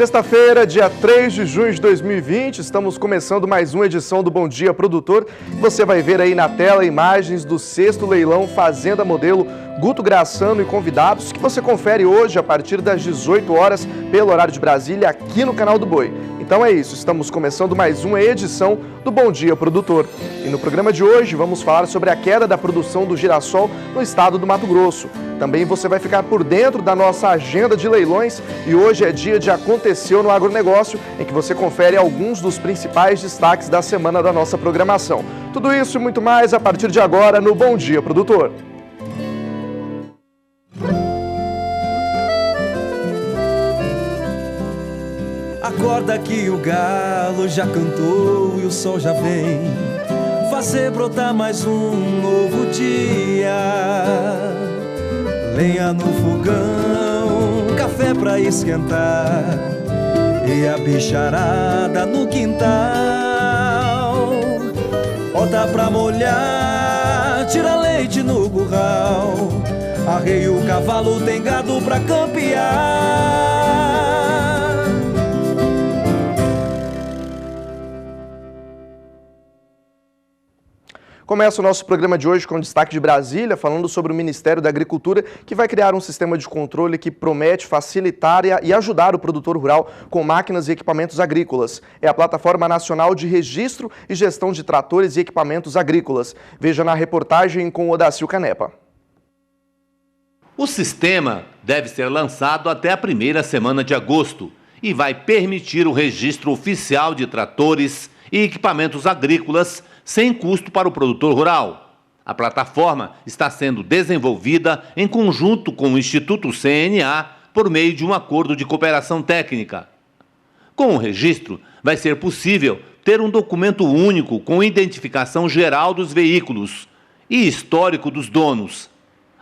Sexta-feira, dia 3 de junho de 2020, estamos começando mais uma edição do Bom Dia Produtor. Você vai ver aí na tela imagens do 6º leilão Fazenda Modelo Guto Graçano e convidados, que você confere hoje a partir das 18 horas pelo horário de Brasília aqui no canal do Boi. Então é isso, estamos começando mais uma edição do Bom Dia Produtor. E no programa de hoje vamos falar sobre a queda da produção do girassol no estado do Mato Grosso. Também você vai ficar por dentro da nossa agenda de leilões e hoje é dia de Aconteceu no Agronegócio, em que você confere alguns dos principais destaques da semana da nossa programação. Tudo isso e muito mais a partir de agora no Bom Dia Produtor. Acorda que o galo já cantou e o sol já vem fazer brotar mais um novo dia. Lenha no fogão, café pra esquentar e a bicharada no quintal. Horta pra molhar, tira leite no curral, arreia o cavalo, tem gado pra campear. Começa o nosso programa de hoje com destaque de Brasília, falando sobre o Ministério da Agricultura, que vai criar um sistema de controle que promete facilitar e ajudar o produtor rural com máquinas e equipamentos agrícolas. É a Plataforma Nacional de Registro e Gestão de Tratores e Equipamentos Agrícolas. Veja na reportagem com Odacil Canepa. O sistema deve ser lançado até a primeira semana de agosto e vai permitir o registro oficial de tratores e equipamentos agrícolas sem custo para o produtor rural. A plataforma está sendo desenvolvida em conjunto com o Instituto CNA por meio de um acordo de cooperação técnica. Com o registro, vai ser possível ter um documento único com identificação geral dos veículos e histórico dos donos.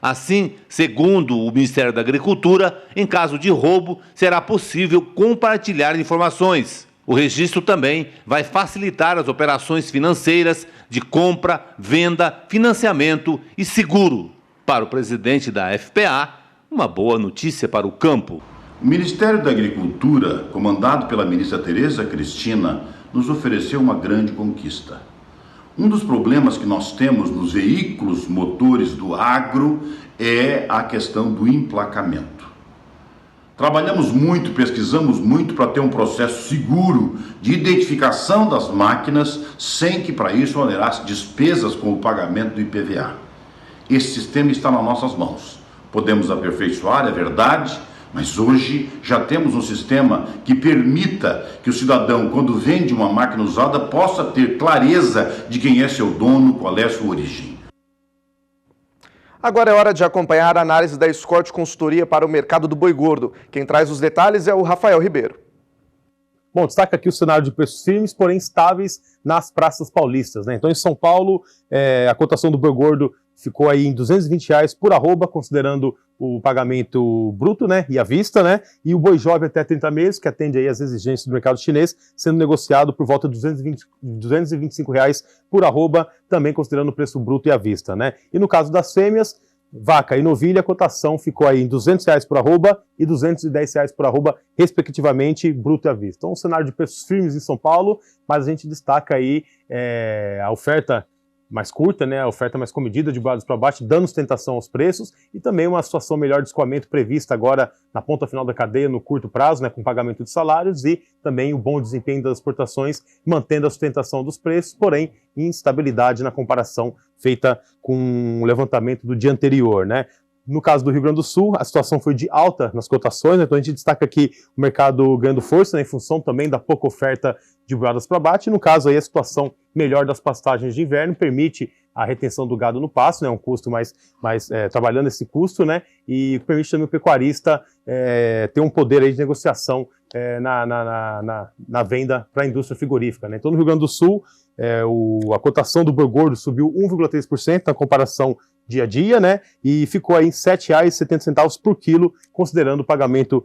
Assim, segundo o Ministério da Agricultura, em caso de roubo, será possível compartilhar informações. O registro também vai facilitar as operações financeiras de compra, venda, financiamento e seguro. Para o presidente da FPA, uma boa notícia para o campo. O Ministério da Agricultura, comandado pela ministra Tereza Cristina, nos ofereceu uma grande conquista. Um dos problemas que nós temos nos veículos motores do agro é a questão do emplacamento. Trabalhamos muito, pesquisamos muito para ter um processo seguro de identificação das máquinas, sem que para isso onerasse despesas com o pagamento do IPVA. Esse sistema está nas nossas mãos. Podemos aperfeiçoar, é verdade, mas hoje já temos um sistema que permita que o cidadão, quando vende uma máquina usada, possa ter clareza de quem é seu dono, qual é a sua origem. Agora é hora de acompanhar a análise da Scott Consultoria para o mercado do boi gordo. Quem traz os detalhes é o Rafael Ribeiro. Bom, destaca aqui o cenário de preços firmes, porém estáveis nas praças paulistas, né? Então, em São Paulo, a cotação do boi gordo ficou aí em R$ 220 por arroba, considerando o pagamento bruto, né, e à vista, né? E o boi jovem até 30 meses, que atende aí às exigências do mercado chinês, sendo negociado por volta de R$ 225 por arroba, também considerando o preço bruto e à vista, né? E no caso das fêmeas, vaca e novilha, a cotação ficou aí em R$ 200 por arroba e R$ 210 por arroba, respectivamente, bruto e à vista. Então, um cenário de preços firmes em São Paulo, mas a gente destaca aí a oferta mais curta, né, a oferta mais comedida de boados para baixo, dando sustentação aos preços e também uma situação melhor de escoamento prevista agora na ponta final da cadeia, no curto prazo, né, com pagamento de salários e também o bom desempenho das exportações, mantendo a sustentação dos preços, porém instabilidade na comparação feita com o levantamento do dia anterior, né. No caso do Rio Grande do Sul, a situação foi de alta nas cotações, né? Então a gente destaca aqui o mercado ganhando força, né, em função também da pouca oferta de boadas para abate. No caso aí a situação melhor das pastagens de inverno permite a retenção do gado no pasto, né, um custo mais trabalhando esse custo, né, e permite também o pecuarista ter um poder aí de negociação na venda para a indústria frigorífica, né. Então no Rio Grande do Sul a cotação do boi gordo subiu 1,3% na comparação dia a dia, né, e ficou aí em R$ 7,70 por quilo, considerando o pagamento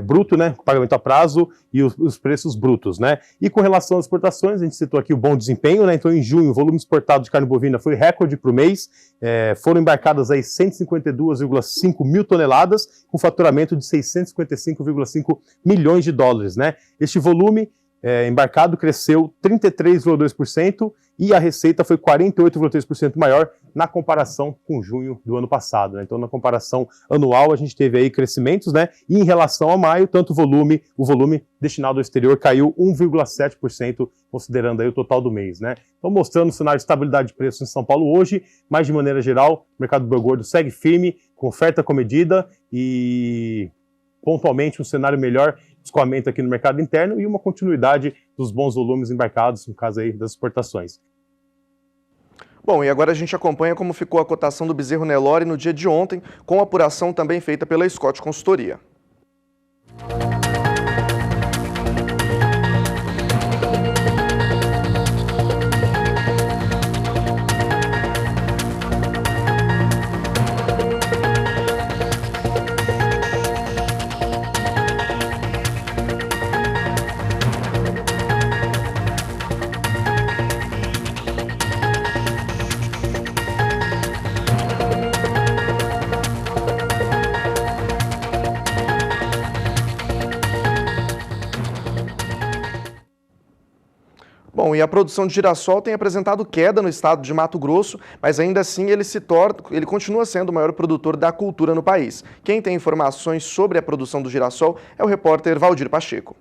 bruto, né, pagamento a prazo e os preços brutos, né. E com relação às exportações, a gente citou aqui o bom desempenho, né, então em junho o volume exportado de carne bovina foi recorde para o mês, foram embarcadas aí 152,5 mil toneladas, com faturamento de 655,5 milhões de dólares, né. Este volume embarcado cresceu 33,2% e a receita foi 48,3% maior na comparação com junho do ano passado, né? Então, na comparação anual, a gente teve aí crescimentos, né? E em relação a maio, tanto o volume destinado ao exterior caiu 1,7%, considerando aí o total do mês, né? Então, mostrando o cenário de estabilidade de preços em São Paulo hoje, mas de maneira geral, o mercado do boi gordo segue firme, com oferta comedida e pontualmente um cenário melhor de escoamento aqui no mercado interno e uma continuidade dos bons volumes embarcados, no caso aí das exportações. Bom, e agora a gente acompanha como ficou a cotação do bezerro Nelore no dia de ontem, com apuração também feita pela Scott Consultoria. Bom, e a produção de girassol tem apresentado queda no estado de Mato Grosso, mas ainda assim ele continua sendo o maior produtor da cultura no país. Quem tem informações sobre a produção do girassol é o repórter Valdir Pacheco.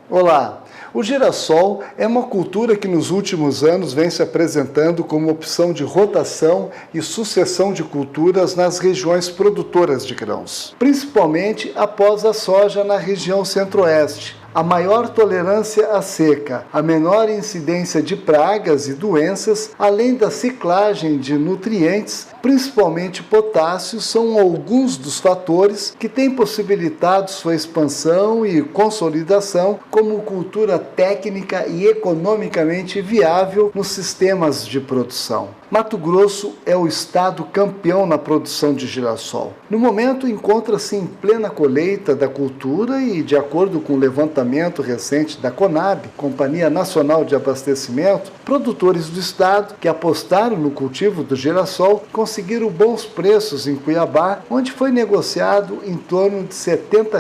Olá! O girassol é uma cultura que nos últimos anos vem se apresentando como opção de rotação e sucessão de culturas nas regiões produtoras de grãos, principalmente após a soja na região centro-oeste. A maior tolerância à seca, a menor incidência de pragas e doenças, além da ciclagem de nutrientes, principalmente potássio, são alguns dos fatores que têm possibilitado sua expansão e consolidação como cultura técnica e economicamente viável nos sistemas de produção. Mato Grosso é o estado campeão na produção de girassol. No momento, encontra-se em plena colheita da cultura e, de acordo com o levantamento recente da Conab, Companhia Nacional de Abastecimento, produtores do estado que apostaram no cultivo do girassol conseguiram bons preços em Cuiabá, onde foi negociado em torno de R$ 70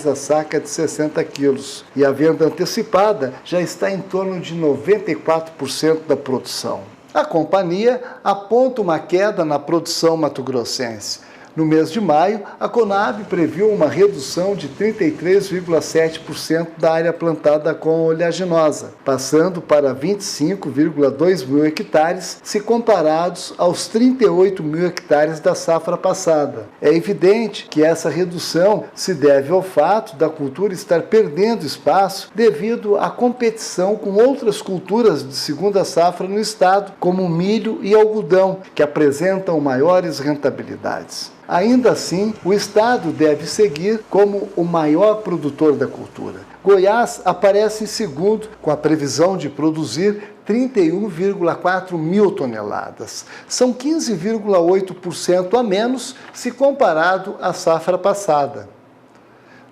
a saca de 60 quilos. E a venda antecipada já está em torno de 94% da produção. A companhia aponta uma queda na produção mato-grossense. No mês de maio, a Conab previu uma redução de 33,7% da área plantada com oleaginosa, passando para 25,2 mil hectares, se comparados aos 38 mil hectares da safra passada. É evidente que essa redução se deve ao fato da cultura estar perdendo espaço devido à competição com outras culturas de segunda safra no estado, como milho e algodão, que apresentam maiores rentabilidades. Ainda assim, o estado deve seguir como o maior produtor da cultura. Goiás aparece em segundo, com a previsão de produzir 31,4 mil toneladas. São 15,8% a menos se comparado à safra passada.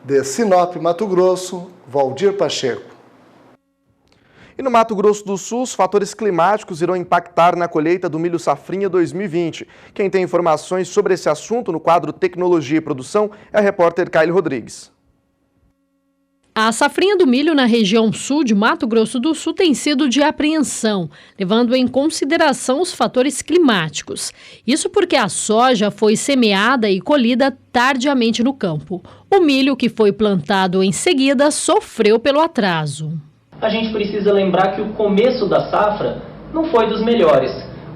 De Sinop, Mato Grosso, Valdir Pacheco. E no Mato Grosso do Sul, os fatores climáticos irão impactar na colheita do milho safrinha 2020. Quem tem informações sobre esse assunto no quadro Tecnologia e Produção é a repórter Kylie Rodrigues. A safrinha do milho na região sul de Mato Grosso do Sul tem sido de apreensão, levando em consideração os fatores climáticos. Isso porque a soja foi semeada e colhida tardiamente no campo. O milho que foi plantado em seguida sofreu pelo atraso. A gente precisa lembrar que o começo da safra não foi dos melhores.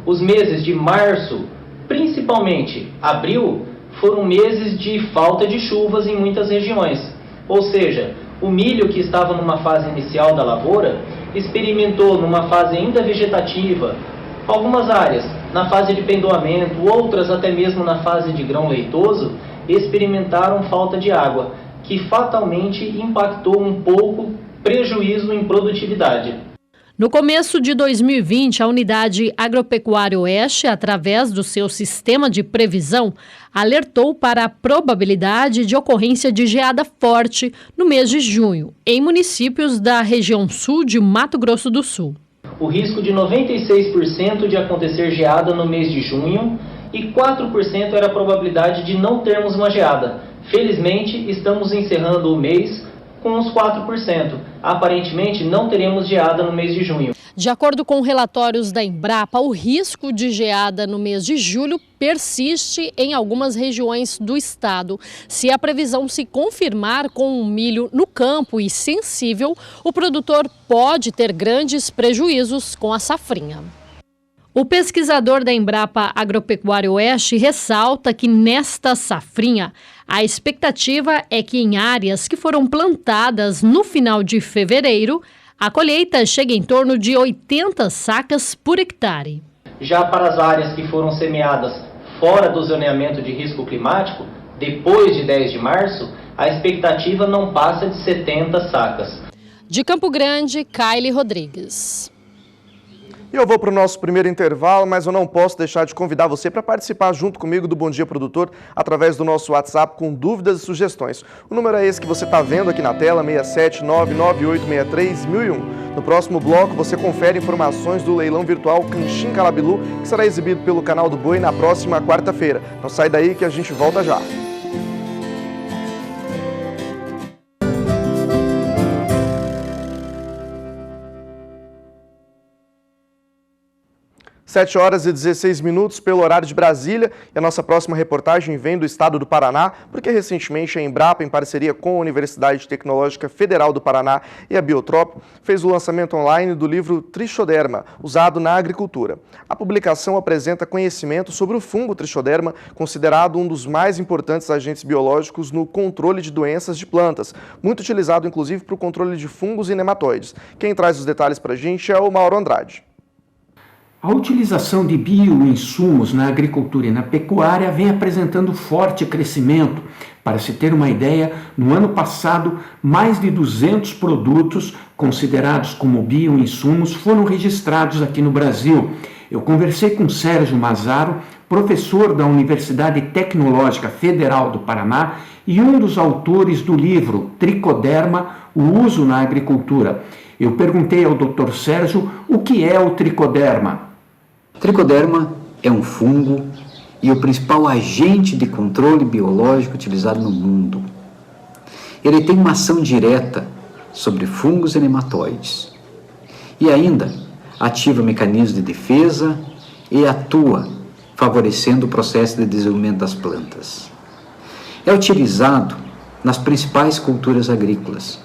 Os meses de março, principalmente abril, foram meses de falta de chuvas em muitas regiões. Ou seja, o milho que estava numa fase inicial da lavoura experimentou numa fase ainda vegetativa, algumas áreas na fase de pendoamento, outras até mesmo na fase de grão leitoso, experimentaram falta de água, que fatalmente impactou um pouco prejuízo em produtividade. No começo de 2020, a Unidade Agropecuária Oeste, através do seu sistema de previsão, alertou para a probabilidade de ocorrência de geada forte no mês de junho, em municípios da região sul de Mato Grosso do Sul. O risco de 96% de acontecer geada no mês de junho e 4% era a probabilidade de não termos uma geada. Felizmente, estamos encerrando o mês com uns 4%. Aparentemente, não teremos geada no mês de junho. De acordo com relatórios da Embrapa, o risco de geada no mês de julho persiste em algumas regiões do estado. Se a previsão se confirmar com o milho no campo e sensível, o produtor pode ter grandes prejuízos com a safrinha. O pesquisador da Embrapa Agropecuária Oeste ressalta que nesta safrinha, a expectativa é que em áreas que foram plantadas no final de fevereiro, a colheita chega em torno de 80 sacas por hectare. Já para as áreas que foram semeadas fora do zoneamento de risco climático, depois de 10 de março, a expectativa não passa de 70 sacas. De Campo Grande, Kaile Rodrigues. E eu vou para o nosso primeiro intervalo, mas eu não posso deixar de convidar você para participar junto comigo do Bom Dia Produtor através do nosso WhatsApp com dúvidas e sugestões. O número é esse que você está vendo aqui na tela, 67998631001. No próximo bloco você confere informações do leilão virtual Canchim Calabilu, que será exibido pelo canal do Boi na próxima quarta-feira. Não sai daí que a gente volta já. Sete horas e 16 minutos pelo horário de Brasília, e a nossa próxima reportagem vem do estado do Paraná, porque recentemente a Embrapa, em parceria com a Universidade Tecnológica Federal do Paraná e a Biotrop, fez o lançamento online do livro Trichoderma, usado na agricultura. A publicação apresenta conhecimento sobre o fungo Trichoderma, considerado um dos mais importantes agentes biológicos no controle de doenças de plantas, muito utilizado inclusive para o controle de fungos e nematóides. Quem traz os detalhes para a gente é o Mauro Andrade. A utilização de bioinsumos na agricultura e na pecuária vem apresentando forte crescimento. Para se ter uma ideia, no ano passado, mais de 200 produtos considerados como bioinsumos foram registrados aqui no Brasil. Eu conversei com Sérgio Mazaro, professor da Universidade Tecnológica Federal do Paraná e um dos autores do livro Trichoderma, o uso na agricultura. Eu perguntei ao Dr. Sérgio o que é o tricoderma. Trichoderma é um fungo e o principal agente de controle biológico utilizado no mundo. Ele tem uma ação direta sobre fungos e nematóides. E ainda ativa mecanismos de defesa e atua favorecendo o processo de desenvolvimento das plantas. É utilizado nas principais culturas agrícolas,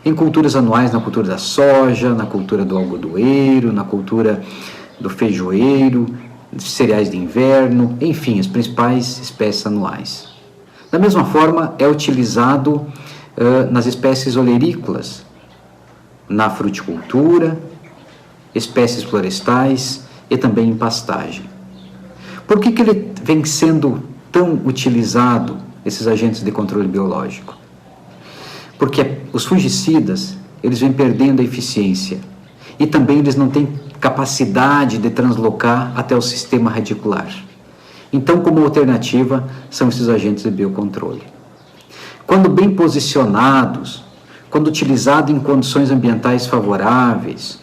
em culturas anuais, na cultura da soja, na cultura do algodoeiro, na cultura do feijoeiro, cereais de inverno, enfim, as principais espécies anuais. Da mesma forma, é utilizado nas espécies olerícolas, na fruticultura, espécies florestais e também em pastagem. Por que ele vem sendo tão utilizado, esses agentes de controle biológico? Porque os fungicidas, eles vêm perdendo a eficiência e também eles não têm capacidade de translocar até o sistema radicular. Então, como alternativa, são esses agentes de biocontrole. Quando bem posicionados, quando utilizados em condições ambientais favoráveis,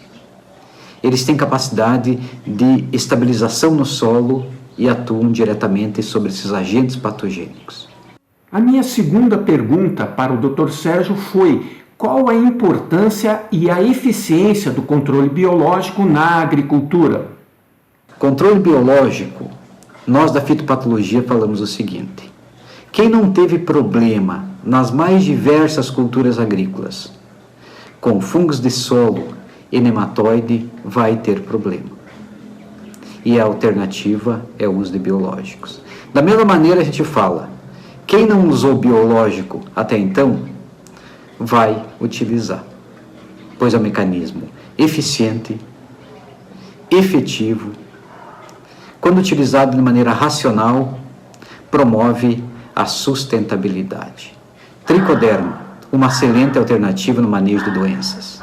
eles têm capacidade de estabilização no solo e atuam diretamente sobre esses agentes patogênicos. A minha segunda pergunta para o Dr. Sérgio foi: qual a importância e a eficiência do controle biológico na agricultura? Controle biológico, nós da fitopatologia falamos o seguinte: quem não teve problema nas mais diversas culturas agrícolas com fungos de solo e nematóide vai ter problema. E a alternativa é o uso de biológicos. Da mesma maneira a gente fala, quem não usou biológico até então, vai utilizar, pois é um mecanismo eficiente, efetivo, quando utilizado de maneira racional, promove a sustentabilidade. Trichoderma, uma excelente alternativa no manejo de doenças.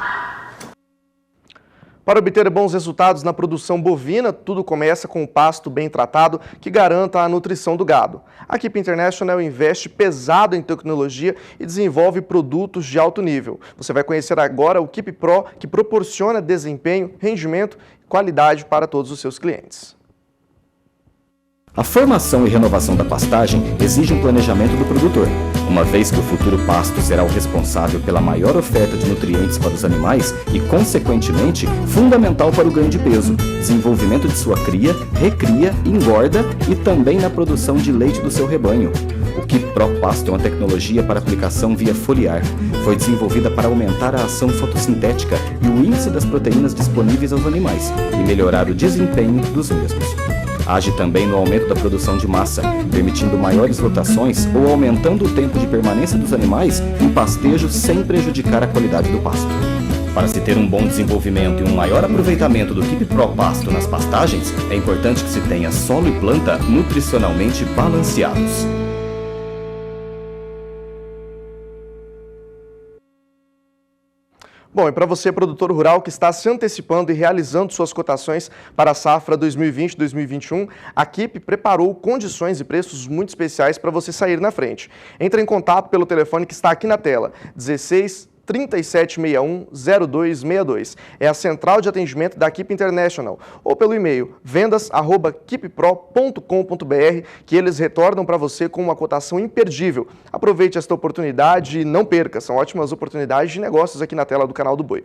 Para obter bons resultados na produção bovina, tudo começa com um pasto bem tratado que garanta a nutrição do gado. A Keep International investe pesado em tecnologia e desenvolve produtos de alto nível. Você vai conhecer agora o Keep Pro, que proporciona desempenho, rendimento e qualidade para todos os seus clientes. A formação e renovação da pastagem exige um planejamento do produtor, uma vez que o futuro pasto será o responsável pela maior oferta de nutrientes para os animais e, consequentemente, fundamental para o ganho de peso, desenvolvimento de sua cria, recria, engorda e também na produção de leite do seu rebanho. O Keep Pro Pasto é uma tecnologia para aplicação via foliar. Foi desenvolvida para aumentar a ação fotossintética e o índice das proteínas disponíveis aos animais e melhorar o desempenho dos mesmos. Age também no aumento da produção de massa, permitindo maiores rotações ou aumentando o tempo de permanência dos animais em pastejo sem prejudicar a qualidade do pasto. Para se ter um bom desenvolvimento e um maior aproveitamento do Keep Pro Pasto nas pastagens, é importante que se tenha solo e planta nutricionalmente balanceados. Bom, e para você, produtor rural que está se antecipando e realizando suas cotações para a safra 2020-2021, a Keep preparou condições e preços muito especiais para você sair na frente. Entre em contato pelo telefone que está aqui na tela, 16 3761-0262. É a central de atendimento da Keep International. Ou pelo e-mail vendas@keeppro.com.br, que eles retornam para você com uma cotação imperdível. Aproveite esta oportunidade e não perca. São ótimas oportunidades de negócios aqui na tela do Canal do Boi.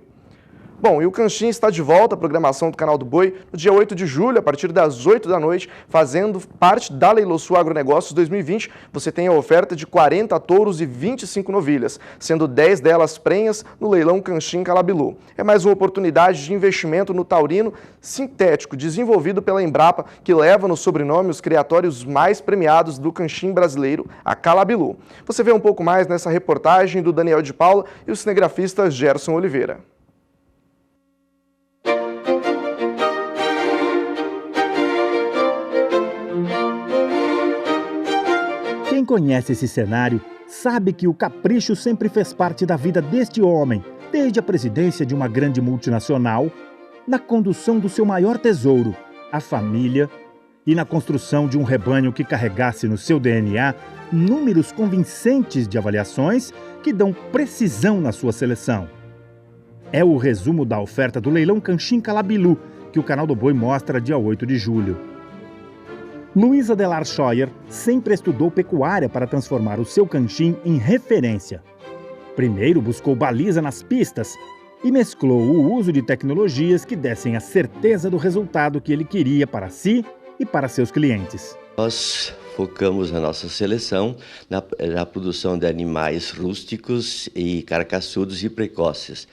Bom, e o Canchim está de volta à programação do Canal do Boi no dia 8 de julho, a partir das 8 da noite, fazendo parte da Leilosul Agronegócios 2020. Você tem a oferta de 40 touros e 25 novilhas, sendo 10 delas prenhas no leilão Canchim Calabilu. É mais uma oportunidade de investimento no taurino sintético, desenvolvido pela Embrapa, que leva no sobrenome os criatórios mais premiados do Canchim brasileiro, a Calabilu. Você vê um pouco mais nessa reportagem do Daniel de Paula e o cinegrafista Gerson Oliveira. Quem conhece esse cenário sabe que o capricho sempre fez parte da vida deste homem, desde a presidência de uma grande multinacional, na condução do seu maior tesouro, a família, e na construção de um rebanho que carregasse no seu DNA números convincentes de avaliações que dão precisão na sua seleção. É o resumo da oferta do leilão Canchim Calabilu, que o Canal do Boi mostra dia 8 de julho. Luísa Delar Scheuer sempre estudou pecuária para transformar o seu canchim em referência. Primeiro buscou baliza nas pistas e mesclou o uso de tecnologias que dessem a certeza do resultado que ele queria para si e para seus clientes. Nós focamos a nossa seleção na produção de animais rústicos e carcaçudos e precoces.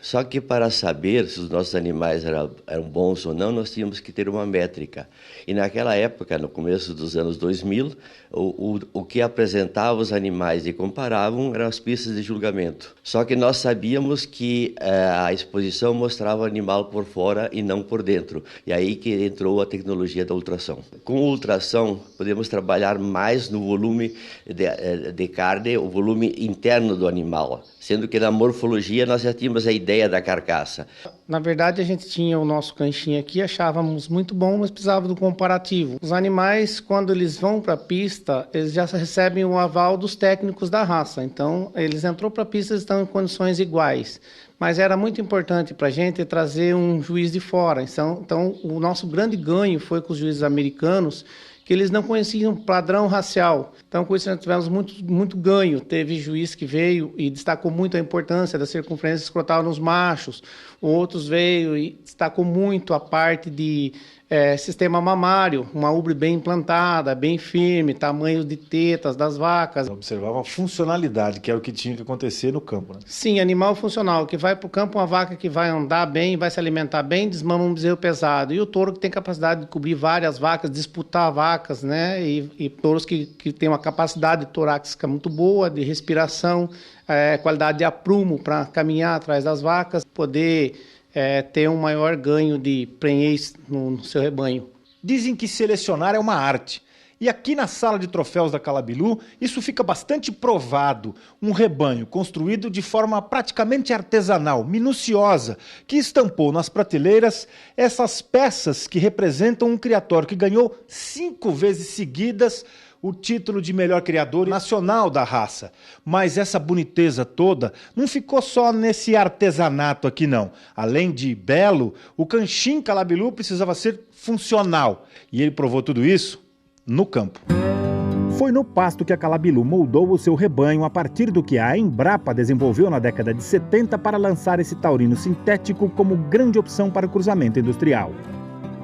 Só que para saber se os nossos animais eram bons ou não, nós tínhamos que ter uma métrica. E naquela época, no começo dos anos 2000, o que apresentava os animais e comparavam eram as pistas de julgamento. Só que nós sabíamos que a exposição mostrava o animal por fora e não por dentro. E aí que entrou a tecnologia da ultrassom. Com a ultrassom, podemos trabalhar mais no volume de carne, o volume interno do animal, sendo que na morfologia nós já tínhamos a ideia da carcaça. Na verdade, a gente tinha o nosso canchinho aqui, achávamos muito bom, mas precisava do comparativo. Os animais, quando eles vão para a pista, eles já recebem o aval dos técnicos da raça. Então, eles entrou para a pista, eles estão em condições iguais. Mas era muito importante para a gente trazer um juiz de fora. Então, o nosso grande ganho foi com os juízes americanos, que eles não conheciam padrão racial. Então, com isso, nós tivemos muito ganho. Teve juiz que veio e destacou muito a importância da circunferência escrotal nos machos. Outros veio e destacou muito a parte de sistema mamário, uma ubre bem implantada, bem firme, tamanho de tetas das vacas. Observava a funcionalidade, que era o que tinha que acontecer no campo, né? Sim, animal funcional, que vai para o campo, uma vaca que vai andar bem, vai se alimentar bem, desmama um bezerro pesado. E o touro que tem capacidade de cobrir várias vacas, disputar vacas, né? E touros que têm uma capacidade torácica muito boa, de respiração, qualidade de aprumo para caminhar atrás das vacas, poder ter um maior ganho de prenhez no seu rebanho. Dizem que selecionar é uma arte. E aqui na sala de troféus da Calabilu, isso fica bastante provado. Um rebanho construído de forma praticamente artesanal, minuciosa, que estampou nas prateleiras essas peças que representam um criatório que ganhou 5 vezes seguidas o título de melhor criador nacional da raça. Mas essa boniteza toda não ficou só nesse artesanato aqui, não. Além de belo, o canchim Calabilu precisava ser funcional. E ele provou tudo isso no campo. Foi no pasto que a Calabilu moldou o seu rebanho a partir do que a Embrapa desenvolveu na década de 70 para lançar esse taurino sintético como grande opção para o cruzamento industrial.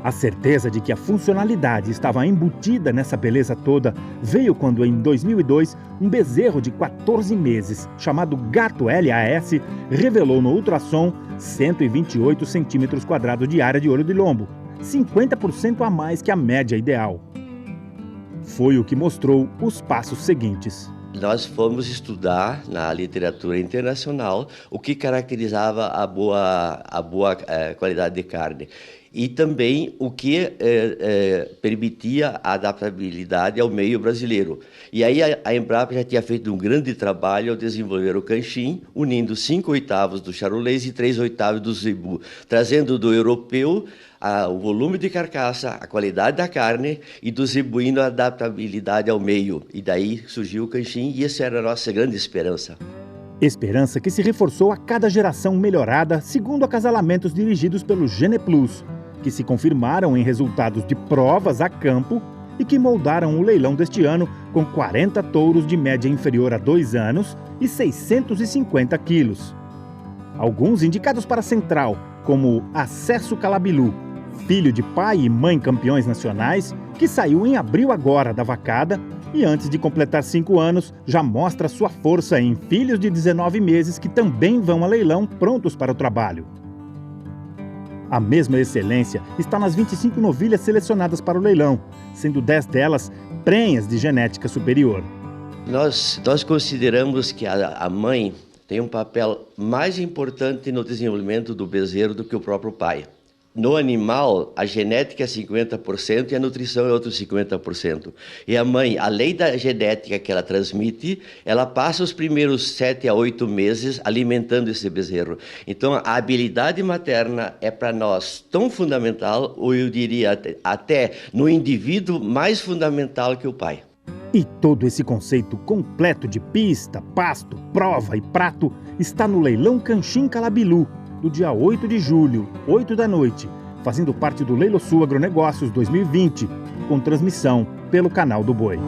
A certeza de que a funcionalidade estava embutida nessa beleza toda veio quando, em 2002, um bezerro de 14 meses, chamado Gato LAS, revelou no ultrassom 128 centímetros quadrados de área de olho de lombo, 50% a mais que a média ideal. Foi o que mostrou os passos seguintes. Nós fomos estudar na literatura internacional o que caracterizava a boa qualidade de carne e também o que permitia a adaptabilidade ao meio brasileiro. E aí a Embrapa já tinha feito um grande trabalho ao desenvolver o canchim, unindo 5/8 do charolês e 3/8 do zebu, trazendo do europeu o volume de carcaça, a qualidade da carne e do zebuíno a adaptabilidade ao meio. E daí surgiu o canchim e essa era a nossa grande esperança. Esperança que se reforçou a cada geração melhorada segundo acasalamentos dirigidos pelo GenePlus, que se confirmaram em resultados de provas a campo e que moldaram o leilão deste ano com 40 touros de média inferior a 2 anos e 650 quilos. Alguns indicados para a Central, como Acesso Calabilu, filho de pai e mãe campeões nacionais, que saiu em abril agora da vacada e antes de completar 5 anos já mostra sua força em filhos de 19 meses que também vão a leilão prontos para o trabalho. A mesma excelência está nas 25 novilhas selecionadas para o leilão, sendo 10 delas prenhas de genética superior. Nós consideramos que a mãe tem um papel mais importante no desenvolvimento do bezerro do que o próprio pai. No animal, a genética é 50% e a nutrição é outros 50%. E a mãe, além da genética que ela transmite, ela passa os primeiros 7 a 8 meses alimentando esse bezerro. Então, a habilidade materna é para nós tão fundamental, ou eu diria até no indivíduo mais fundamental que o pai. E todo esse conceito completo de pista, pasto, prova e prato está no leilão Canchim Calabilu, do dia 8 de julho, 8 da noite, fazendo parte do Leilo Sul Agronegócios 2020, com transmissão pelo Canal do Boi.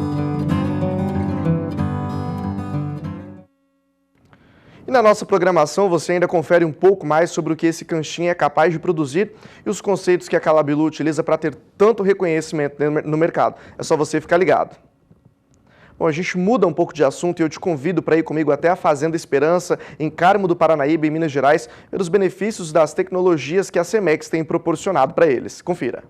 E na nossa programação você ainda confere um pouco mais sobre o que esse canchim é capaz de produzir e os conceitos que a Calabilu utiliza para ter tanto reconhecimento no mercado. É só você ficar ligado. Bom, a gente muda um pouco de assunto e eu te convido para ir comigo até a Fazenda Esperança, em Carmo do Paranaíba, em Minas Gerais, ver os benefícios das tecnologias que a Cemex tem proporcionado para eles. Confira.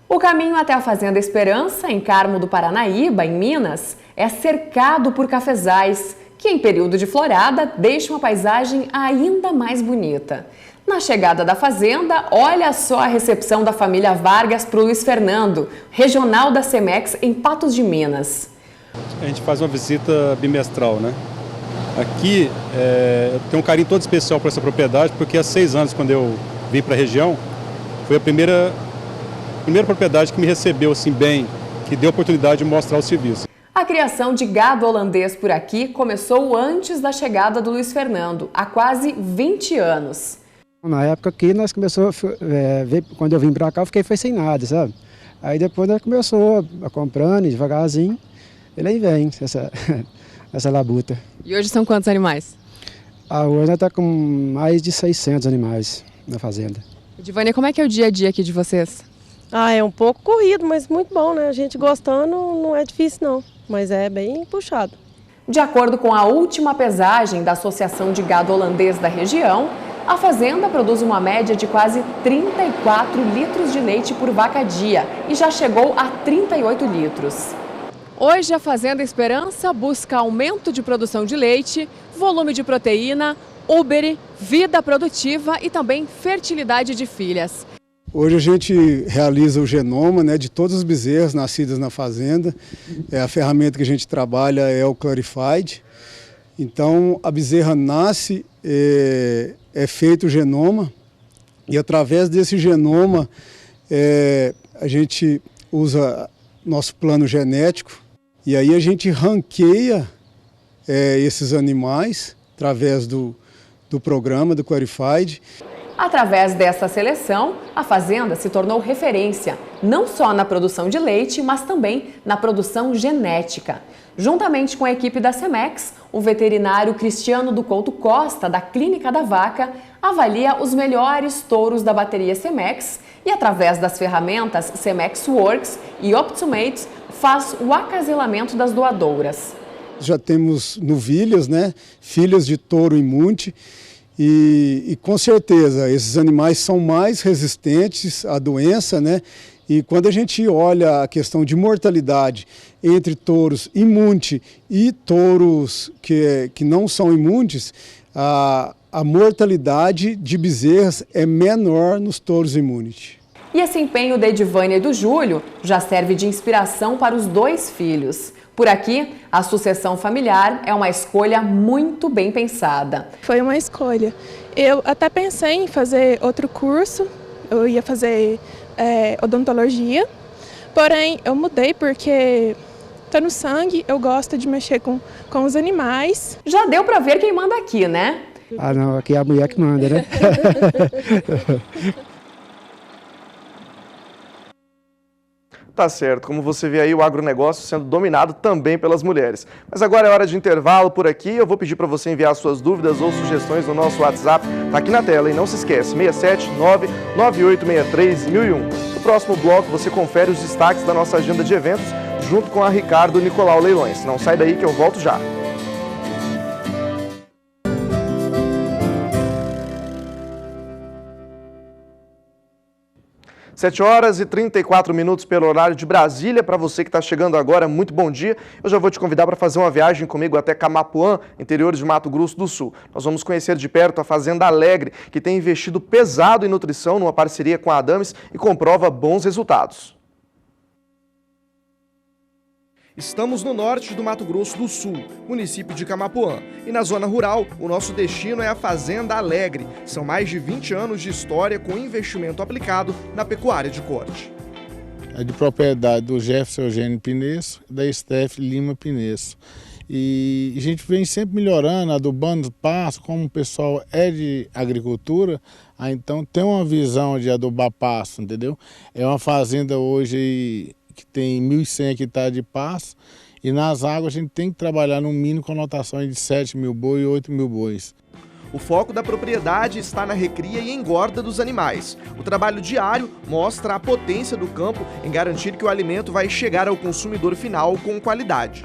O caminho até a Fazenda Esperança, em Carmo do Paranaíba, em Minas, é cercado por cafezais, que em período de florada deixam a paisagem ainda mais bonita. Na chegada da fazenda, olha só a recepção da família Vargas para o Luiz Fernando, regional da Cemex em Patos de Minas. A gente faz uma visita bimestral, né? Aqui eu tenho um carinho todo especial por essa propriedade, porque há 6 anos, quando eu vim para a região, foi a primeira propriedade que me recebeu assim bem, que deu a oportunidade de mostrar o serviço. A criação de gado holandês por aqui começou antes da chegada do Luiz Fernando, há quase 20 anos. Na época que nós começamos quando eu vim para cá, eu fiquei sem nada, sabe? Aí depois nós começou a comprando devagarzinho, ele aí vem, essa labuta. E hoje são quantos animais? Hoje nós estamos com mais de 600 animais na fazenda. Divânia, como é que é o dia a dia aqui de vocês? É um pouco corrido, mas muito bom, né? A gente gostando não é difícil não, mas é bem puxado. De acordo com a última pesagem da Associação de Gado Holandês da região, a fazenda produz uma média de quase 34 litros de leite por vaca dia e já chegou a 38 litros. Hoje a Fazenda Esperança busca aumento de produção de leite, volume de proteína, úbere, vida produtiva e também fertilidade de filhas. Hoje a gente realiza o genoma, né, de todos os bezerros nascidos na fazenda. A ferramenta que a gente trabalha é o Clarified. Então a bezerra nasce, é feito o genoma e através desse genoma a gente usa nosso plano genético e aí a gente ranqueia esses animais através do programa do Clarified. Através dessa seleção, a fazenda se tornou referência, não só na produção de leite, mas também na produção genética. Juntamente com a equipe da Semex, o veterinário Cristiano do Couto Costa, da Clínica da Vaca, avalia os melhores touros da bateria Semex e, através das ferramentas Semex Works e Optimate, faz o acaselamento das doadoras. Já temos novilhas, né, filhas de touro imunte, e com certeza esses animais são mais resistentes à doença, né? E quando a gente olha a questão de mortalidade entre touros imuntes e touros que não são imuntes, a mortalidade de bezerras é menor nos touros imuntes. E esse empenho da Edivânia e do Júlio já serve de inspiração para os 2 filhos. Por aqui, a sucessão familiar é uma escolha muito bem pensada. Foi uma escolha. Eu até pensei em fazer outro curso, eu ia fazer odontologia, porém eu mudei porque tá no sangue, eu gosto de mexer com os animais. Já deu para ver quem manda aqui, né? Ah não, aqui é a mulher que manda, né? Tá certo, como você vê aí, o agronegócio sendo dominado também pelas mulheres. Mas agora é hora de intervalo por aqui, eu vou pedir para você enviar suas dúvidas ou sugestões no nosso WhatsApp, tá aqui na tela, e não se esquece, 679-9863-1001. No próximo bloco você confere os destaques da nossa agenda de eventos, junto com a Ricardo Nicolau Leilões. Não sai daí que eu volto já. 7h34 pelo horário de Brasília. Para você que está chegando agora, muito bom dia. Eu já vou te convidar para fazer uma viagem comigo até Camapuã, interior de Mato Grosso do Sul. Nós vamos conhecer de perto a Fazenda Alegre, que tem investido pesado em nutrição numa parceria com a Adames e comprova bons resultados. Estamos no norte do Mato Grosso do Sul, município de Camapuã. E na zona rural, o nosso destino é a Fazenda Alegre. São mais de 20 anos de história com investimento aplicado na pecuária de corte. É de propriedade do Jefferson Eugênio Pinesso e da Steph Lima Pinesso. E a gente vem sempre melhorando, adubando pasto, como o pessoal é de agricultura, então tem uma visão de adubar pasto, entendeu? É uma fazenda hoje que tem 1.100 hectares de pasto, e nas águas a gente tem que trabalhar no mínimo com notações de 7.000 bois e 8.000 bois. O foco da propriedade está na recria e engorda dos animais. O trabalho diário mostra a potência do campo em garantir que o alimento vai chegar ao consumidor final com qualidade.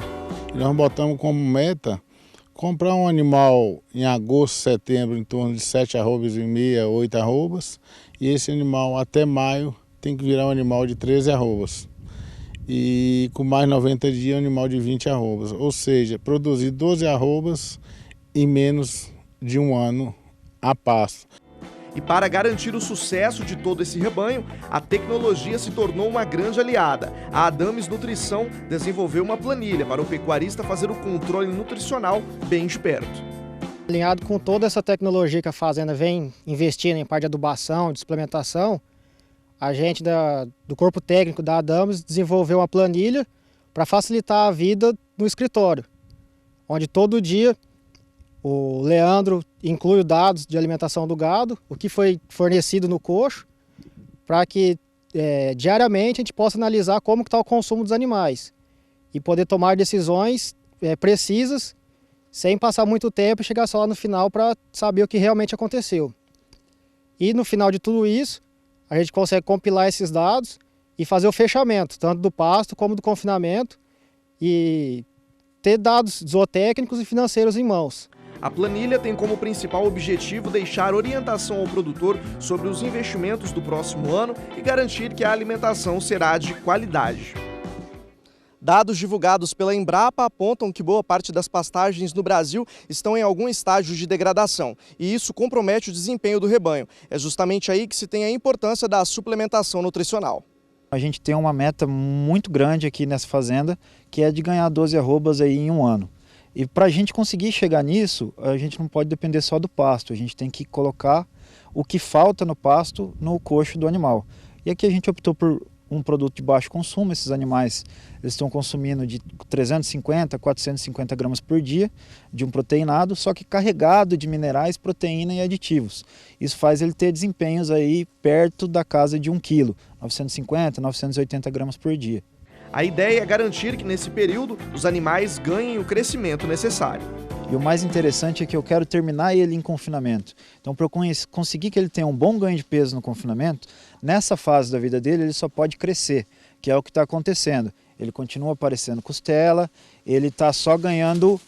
Nós botamos como meta comprar um animal em agosto, setembro, em torno de 7 arrobas e meia, 8 arrobas, e esse animal até maio tem que virar um animal de 13 arrobas. E com mais 90 dias, um animal de 20 arrobas. Ou seja, produzir 12 arrobas em menos de um ano a pasto. E para garantir o sucesso de todo esse rebanho, a tecnologia se tornou uma grande aliada. A Adames Nutrição desenvolveu uma planilha para o pecuarista fazer o controle nutricional bem de perto. Alinhado com toda essa tecnologia que a fazenda vem investindo em parte de adubação, de suplementação, a gente do corpo técnico da Adames desenvolveu uma planilha para facilitar a vida no escritório, onde todo dia o Leandro inclui os dados de alimentação do gado, o que foi fornecido no coxo, para que diariamente a gente possa analisar como está o consumo dos animais e poder tomar decisões precisas, sem passar muito tempo e chegar só lá no final para saber o que realmente aconteceu. E no final de tudo isso, a gente consegue compilar esses dados e fazer o fechamento, tanto do pasto como do confinamento, e ter dados zootécnicos e financeiros em mãos. A planilha tem como principal objetivo deixar orientação ao produtor sobre os investimentos do próximo ano e garantir que a alimentação será de qualidade. Dados divulgados pela Embrapa apontam que boa parte das pastagens no Brasil estão em algum estágio de degradação, e isso compromete o desempenho do rebanho. É justamente aí que se tem a importância da suplementação nutricional. A gente tem uma meta muito grande aqui nessa fazenda, que é de ganhar 12 arrobas aí em um ano. E para a gente conseguir chegar nisso, a gente não pode depender só do pasto, a gente tem que colocar o que falta no pasto no coxo do animal. E aqui a gente optou por um produto de baixo consumo. Esses animais eles estão consumindo de 350 a 450 gramas por dia de um proteinado, só que carregado de minerais, proteína e aditivos. Isso faz ele ter desempenhos aí perto da casa de 1 quilo, 950, 980 gramas por dia. A ideia é garantir que nesse período os animais ganhem o crescimento necessário. E o mais interessante é que eu quero terminar ele em confinamento. Então, para eu conseguir que ele tenha um bom ganho de peso no confinamento, nessa fase da vida dele ele só pode crescer, que é o que está acontecendo. Ele continua aparecendo costela, ele está só ganhando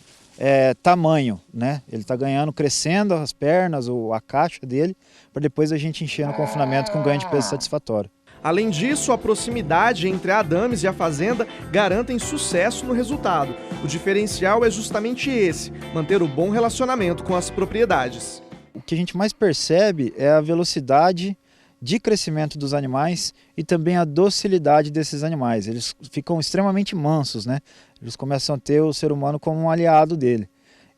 tamanho, né? Ele está ganhando, crescendo as pernas ou a caixa dele, para depois a gente encher no confinamento com ganho de peso satisfatório. Além disso, a proximidade entre a Adames e a fazenda garantem sucesso no resultado. O diferencial é justamente esse, manter o bom relacionamento com as propriedades. O que a gente mais percebe é a velocidade de crescimento dos animais e também a docilidade desses animais. Eles ficam extremamente mansos, né? Eles começam a ter o ser humano como um aliado dele.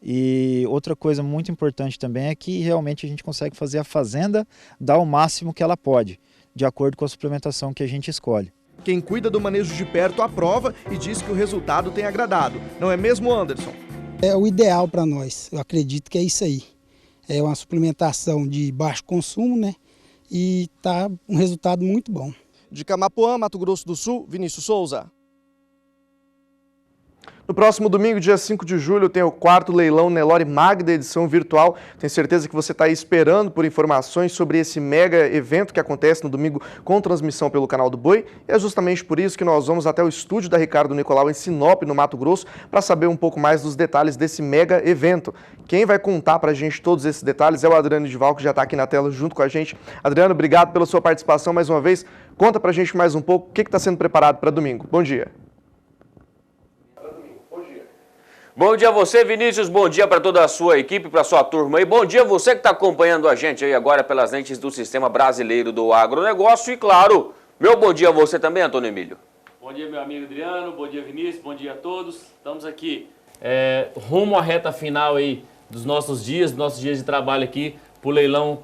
E outra coisa muito importante também é que realmente a gente consegue fazer a fazenda dar o máximo que ela pode, de acordo com a suplementação que a gente escolhe. Quem cuida do manejo de perto aprova e diz que o resultado tem agradado. Não é mesmo, Anderson? É o ideal para nós, eu acredito que é isso aí. É uma suplementação de baixo consumo, né? E tá um resultado muito bom. De Camapuã, Mato Grosso do Sul, Vinícius Souza. No próximo domingo, dia 5 de julho, tem o 4º leilão Nelore Magda, edição virtual. Tenho certeza que você está aí esperando por informações sobre esse mega evento que acontece no domingo com transmissão pelo canal do Boi. E é justamente por isso que nós vamos até o estúdio da Ricardo Nicolau em Sinop, no Mato Grosso, para saber um pouco mais dos detalhes desse mega evento. Quem vai contar para a gente todos esses detalhes é o Adriano Edival, que já está aqui na tela junto com a gente. Adriano, obrigado pela sua participação mais uma vez. Conta para a gente mais um pouco o que está sendo preparado para domingo. Bom dia. Bom dia a você, Vinícius, bom dia para toda a sua equipe, para a sua turma aí. Bom dia a você que está acompanhando a gente aí agora pelas lentes do Sistema Brasileiro do Agronegócio. E claro, meu bom dia a você também, Antônio Emílio. Bom dia, meu amigo Adriano, bom dia, Vinícius, bom dia a todos. Estamos aqui rumo à reta final aí dos nossos dias de trabalho aqui para o leilão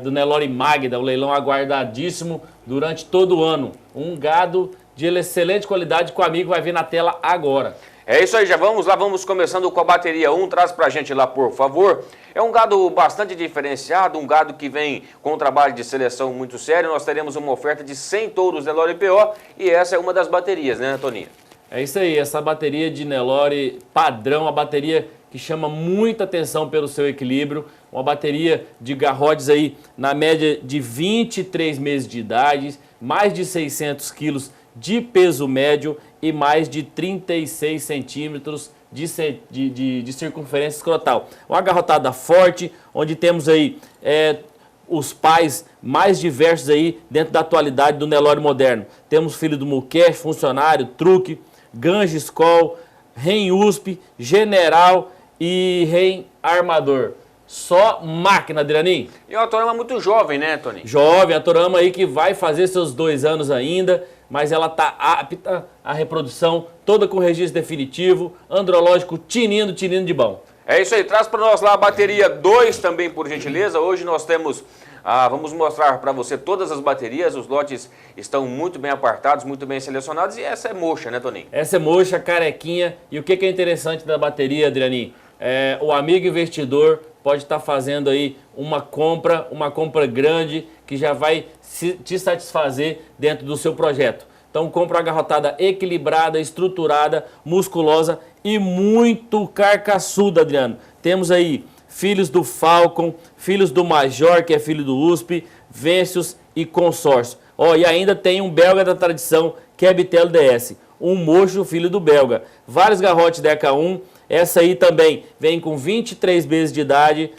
do Nelore Magda, o leilão aguardadíssimo durante todo o ano. Um gado de excelente qualidade que o amigo vai ver na tela agora. É isso aí, já vamos lá, vamos começando com a bateria 1, traz pra gente lá, por favor. É um gado bastante diferenciado, um gado que vem com um trabalho de seleção muito sério. Nós teremos uma oferta de 100 touros Nelore PO e essa é uma das baterias, né, Toninho? É isso aí, essa bateria de Nelore padrão, uma bateria que chama muita atenção pelo seu equilíbrio, uma bateria de garrotes aí na média de 23 meses de idade, mais de 600 quilos de peso médio e mais de 36 centímetros de circunferência escrotal. Uma garrotada forte, onde temos aí os pais mais diversos aí dentro da atualidade do Nelore moderno. Temos filho do Muqueche, funcionário, truque, Gange Skol, Ren USP, General e Ren Armador. Só máquina, Adrianinho. E uma Torama muito jovem, né, Toninho? Jovem, a Torama aí que vai fazer seus 2 anos ainda, mas ela está apta à reprodução, toda com registro definitivo, andrológico, tinindo de bom. É isso aí, traz para nós lá a bateria 2 também, por gentileza. Hoje nós temos, vamos mostrar para você todas as baterias, os lotes estão muito bem apartados, muito bem selecionados e essa é moxa, né, Toninho? Essa é moxa, carequinha, e o que é interessante da bateria, Adrianinho? O amigo investidor pode estar fazendo aí uma compra grande que já vai te satisfazer dentro do seu projeto. Então compra uma garrotada equilibrada, estruturada, musculosa e muito carcaçuda, Adriano. Temos aí filhos do Falcon, filhos do Major, que é filho do USP, Vencius e Consórcio. E ainda tem um belga da tradição, que é Bitelo DS. Um mocho, filho do belga. Vários garrotes da EK1. Essa aí também vem com 23 meses de idade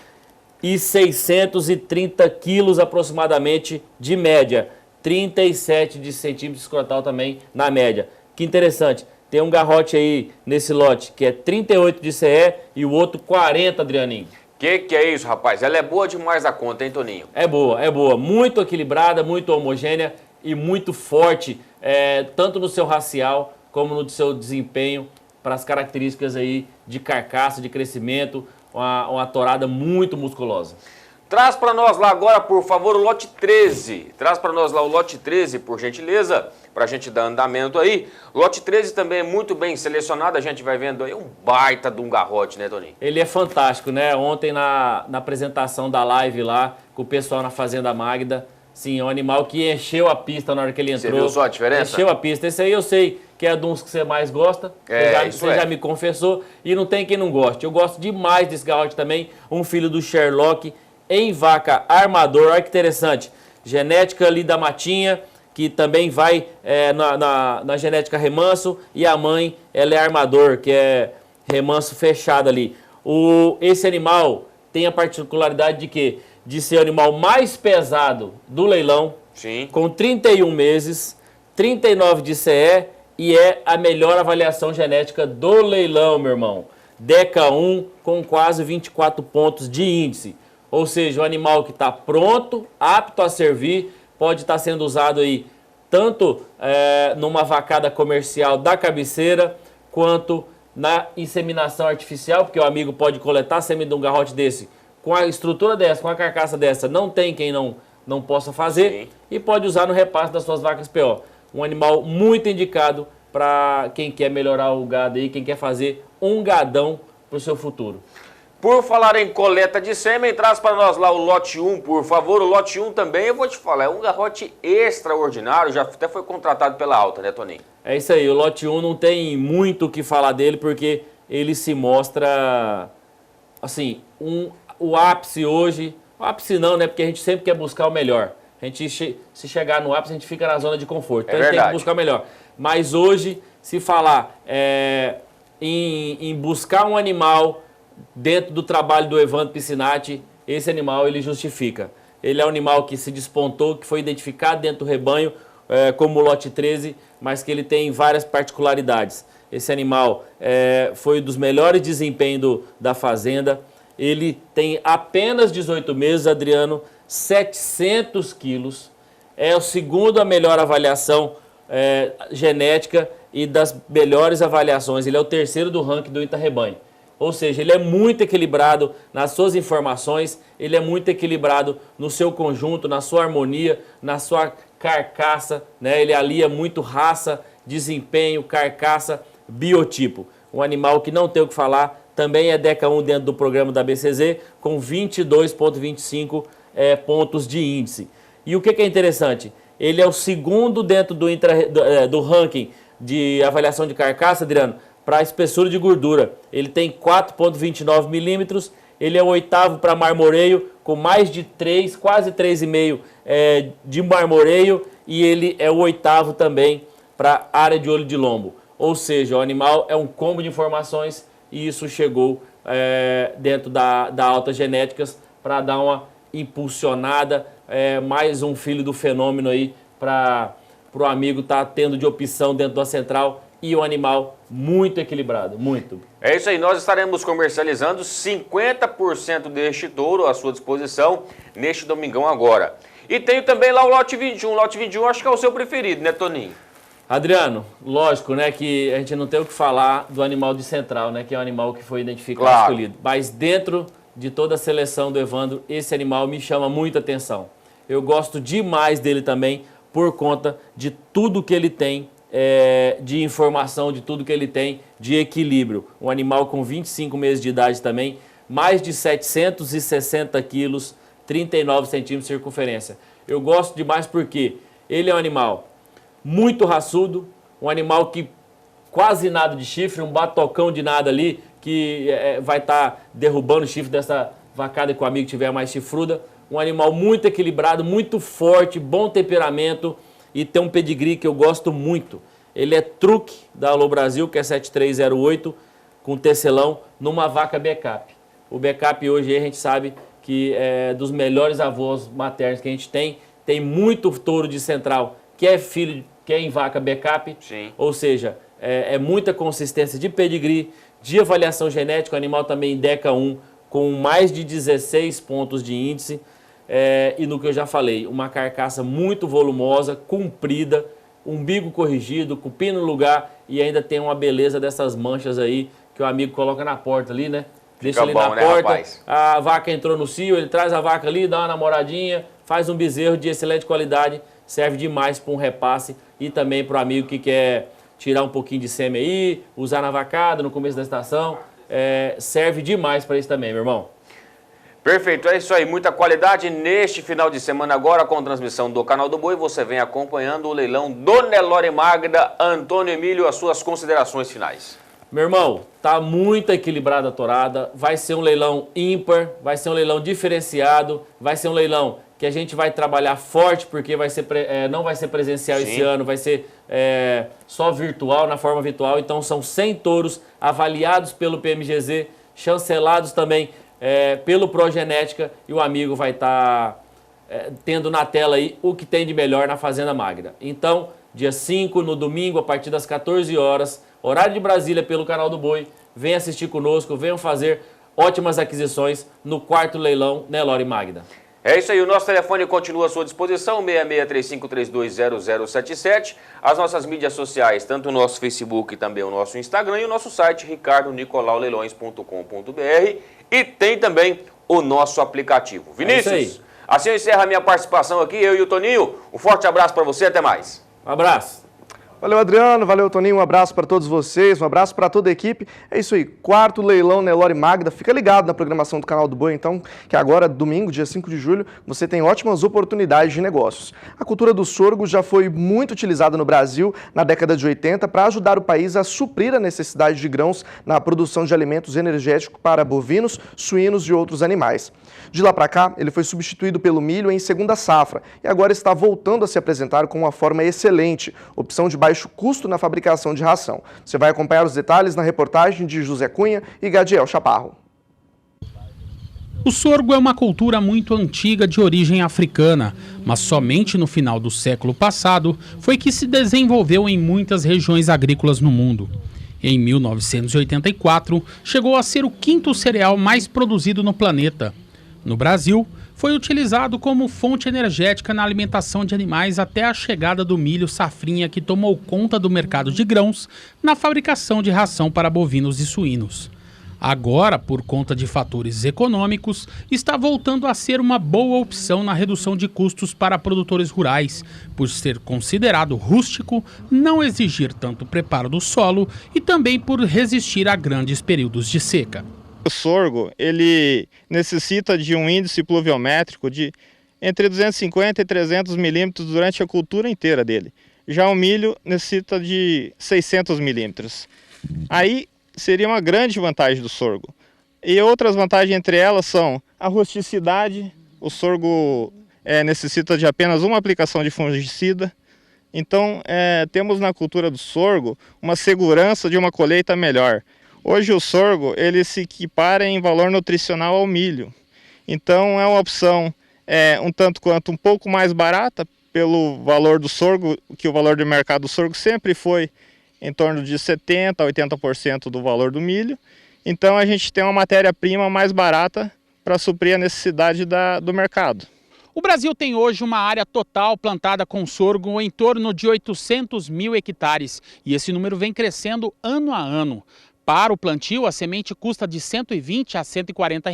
e 630 quilos aproximadamente de média. 37 de centímetros escrotal também na média. Que interessante. Tem um garrote aí nesse lote que é 38 de CE e o outro 40, Adrianinho. Que é isso, rapaz? Ela é boa demais da conta, hein, Toninho? É boa, é boa. Muito equilibrada, muito homogênea e muito forte, tanto no seu racial como no seu desempenho, para as características aí de carcaça, de crescimento, uma torada muito musculosa. Traz para nós lá agora, por favor, o lote 13. Traz para nós lá o lote 13, por gentileza, para a gente dar andamento aí. O lote 13 também é muito bem selecionado, a gente vai vendo aí um baita de um garrote, né, Toninho? Ele é fantástico, né? Ontem na apresentação da live lá, com o pessoal na Fazenda Magda, sim, é um animal que encheu a pista na hora que ele entrou. Você viu só a diferença? Encheu a pista. Esse aí eu sei que é de uns que você mais gosta, você já me confessou, e não tem quem não goste. Eu gosto demais desse garrote também, um filho do Sherlock, em vaca armador. Olha que interessante, genética ali da matinha, que também vai na genética remanso, e a mãe, ela é armador, que é remanso fechado ali. Esse animal tem a particularidade de quê? De ser o animal mais pesado do leilão, sim, com 31 meses, 39 de CE, e é a melhor avaliação genética do leilão, meu irmão. DECA 1 com quase 24 pontos de índice. Ou seja, o animal que está pronto, apto a servir, pode estar sendo usado aí tanto numa vacada comercial da cabeceira, quanto na inseminação artificial, porque o amigo pode coletar sêmen de um garrote desse, com a estrutura dessa, com a carcaça dessa, não tem quem não possa fazer, sim, e pode usar no repasse das suas vacas PO. Um animal muito indicado para quem quer melhorar o gado aí, quem quer fazer um gadão para o seu futuro. Por falar em coleta de sêmen, traz para nós lá o lote 1, por favor. O lote 1 também, eu vou te falar, é um garrote extraordinário, já até foi contratado pela Alta, né, Toninho? É isso aí, o lote 1 não tem muito o que falar dele, porque ele se mostra, assim, o ápice hoje, o ápice não, né, porque a gente sempre quer buscar o melhor. A gente, se chegar no ápice, a gente fica na zona de conforto, então a gente tem que buscar o melhor. Mas hoje, se falar em buscar um animal dentro do trabalho do Evandro Piscinati, esse animal ele justifica. Ele é um animal que se despontou, que foi identificado dentro do rebanho como o lote 13, mas que ele tem várias particularidades. Esse animal foi dos melhores desempenhos da fazenda. Ele tem apenas 18 meses, Adriano, 700 quilos. É o segundo a melhor avaliação genética e das melhores avaliações. Ele é o terceiro do ranking do Interrebanho. Ou seja, ele é muito equilibrado nas suas informações, ele é muito equilibrado no seu conjunto, na sua harmonia, na sua carcaça, né? Ele alia muito raça, desempenho, carcaça, biotipo. Um animal que não tem o que falar, também é DECA 1 dentro do programa da BCZ, com 22,25 pontos de índice. E o que é interessante? Ele é o segundo dentro do ranking de avaliação de carcaça, Adriano, para espessura de gordura. Ele tem 4,29 milímetros, ele é o oitavo para marmoreio, com mais de 3, quase 3,5 de marmoreio, e ele é o oitavo também para área de olho de lombo. Ou seja, o animal é um combo de informações, e isso chegou dentro da Alta Genéticas para dar uma impulsionada, mais um filho do fenômeno aí para o amigo estar tendo de opção dentro da central. E um animal muito equilibrado, muito. É isso aí, nós estaremos comercializando 50% deste touro à sua disposição neste domingão agora. E tenho também lá o lote 21. O lote 21 acho que é o seu preferido, né, Toninho? Adriano, lógico, né, que a gente não tem o que falar do animal de central, né, que é um animal que foi identificado e escolhido. Mas dentro de toda a seleção do Evandro, esse animal me chama muita atenção. Eu gosto demais dele também por conta de tudo que ele tem, de informação, de tudo que ele tem, de equilíbrio. Um animal com 25 meses de idade também, mais de 760 quilos, 39 centímetros de circunferência. Eu gosto demais porque ele é um animal muito raçudo, um animal que quase nada de chifre, um batocão de nada ali, que vai estar derrubando o chifre dessa vacada que o amigo tiver mais chifruda. Um animal muito equilibrado, muito forte, bom temperamento, e tem um pedigree que eu gosto muito. Ele é truque da Alô Brasil, que é 7308, com tecelão, numa vaca backup. O backup hoje a gente sabe que é dos melhores avós maternos que a gente tem. Tem muito touro de central que é filho, que é em vaca backup. Sim. Ou seja, é muita consistência de pedigree, de avaliação genética, o animal também DECA 1, com mais de 16 pontos de índice, e no que eu já falei, uma carcaça muito volumosa, comprida, umbigo corrigido, cupim no lugar, e ainda tem uma beleza dessas manchas aí, que o amigo coloca na porta ali, né? Deixa ali na porta, rapaz? A vaca entrou no cio, ele traz a vaca ali, dá uma namoradinha, faz um bezerro de excelente qualidade, serve demais para um repasse e também para o amigo que quer tirar um pouquinho de sêmen aí, usar na vacada no começo da estação, serve demais para isso também, meu irmão. Perfeito, é isso aí, muita qualidade neste final de semana agora com transmissão do Canal do Boi, você vem acompanhando o leilão do Nelore Magda. Antônio Emílio, as suas considerações finais. Meu irmão, tá muito equilibrada a tourada, vai ser um leilão ímpar, vai ser um leilão diferenciado, vai ser um leilão que a gente vai trabalhar forte, porque vai ser, não vai ser presencial esse ano, vai ser só virtual, na forma virtual. Então são 100 touros avaliados pelo PMGZ, chancelados também pelo Progenética, e o amigo vai estar tendo na tela aí o que tem de melhor na Fazenda Magda. Então, dia 5, no domingo, a partir das 14 horas, horário de Brasília, pelo Canal do Boi, venha assistir conosco, venham fazer ótimas aquisições no 4º leilão Nelore Magda. É isso aí, o nosso telefone continua à sua disposição, 6635320077. As nossas mídias sociais, tanto o nosso Facebook e também o nosso Instagram, e o nosso site, ricardonicolauleilões.com.br, e tem também o nosso aplicativo. Vinícius, assim eu encerro a minha participação aqui, eu e o Toninho. Um forte abraço para você, até mais. Um abraço. Valeu, Adriano. Valeu, Toninho. Um abraço para todos vocês. Um abraço para toda a equipe. É isso aí. 4º leilão Nelore Magda. Fica ligado na programação do Canal do Boi, então, que agora, domingo, dia 5 de julho, você tem ótimas oportunidades de negócios. A cultura do sorgo já foi muito utilizada no Brasil na década de 80 para ajudar o país a suprir a necessidade de grãos na produção de alimentos energéticos para bovinos, suínos e outros animais. De lá para cá, ele foi substituído pelo milho em segunda safra e agora está voltando a se apresentar com uma forma excelente, opção de baixo custo na fabricação de ração. Você vai acompanhar os detalhes na reportagem de José Cunha e Gadiel Chaparro. O sorgo é uma cultura muito antiga de origem africana, mas somente no final do século passado foi que se desenvolveu em muitas regiões agrícolas no mundo. Em 1984, chegou a ser o 5º cereal mais produzido no planeta. No Brasil, foi utilizado como fonte energética na alimentação de animais até a chegada do milho safrinha, que tomou conta do mercado de grãos na fabricação de ração para bovinos e suínos. Agora, por conta de fatores econômicos, está voltando a ser uma boa opção na redução de custos para produtores rurais, por ser considerado rústico, não exigir tanto preparo do solo e também por resistir a grandes períodos de seca. O sorgo, ele necessita de um índice pluviométrico de entre 250 e 300 milímetros durante a cultura inteira dele. Já o milho necessita de 600 milímetros. Aí seria uma grande vantagem do sorgo. E outras vantagens entre elas são a rusticidade. O sorgo necessita de apenas uma aplicação de fungicida. Então temos na cultura do sorgo uma segurança de uma colheita melhor. Hoje o sorgo ele se equipara em valor nutricional ao milho. Então é uma opção um tanto quanto um pouco mais barata pelo valor do sorgo, que o valor de mercado do sorgo sempre foi em torno de 70% a 80% do valor do milho. Então a gente tem uma matéria-prima mais barata para suprir a necessidade do mercado. O Brasil tem hoje uma área total plantada com sorgo em torno de 800 mil hectares e esse número vem crescendo ano a ano. Para o plantio, a semente custa de R$ 120 a R$ 140,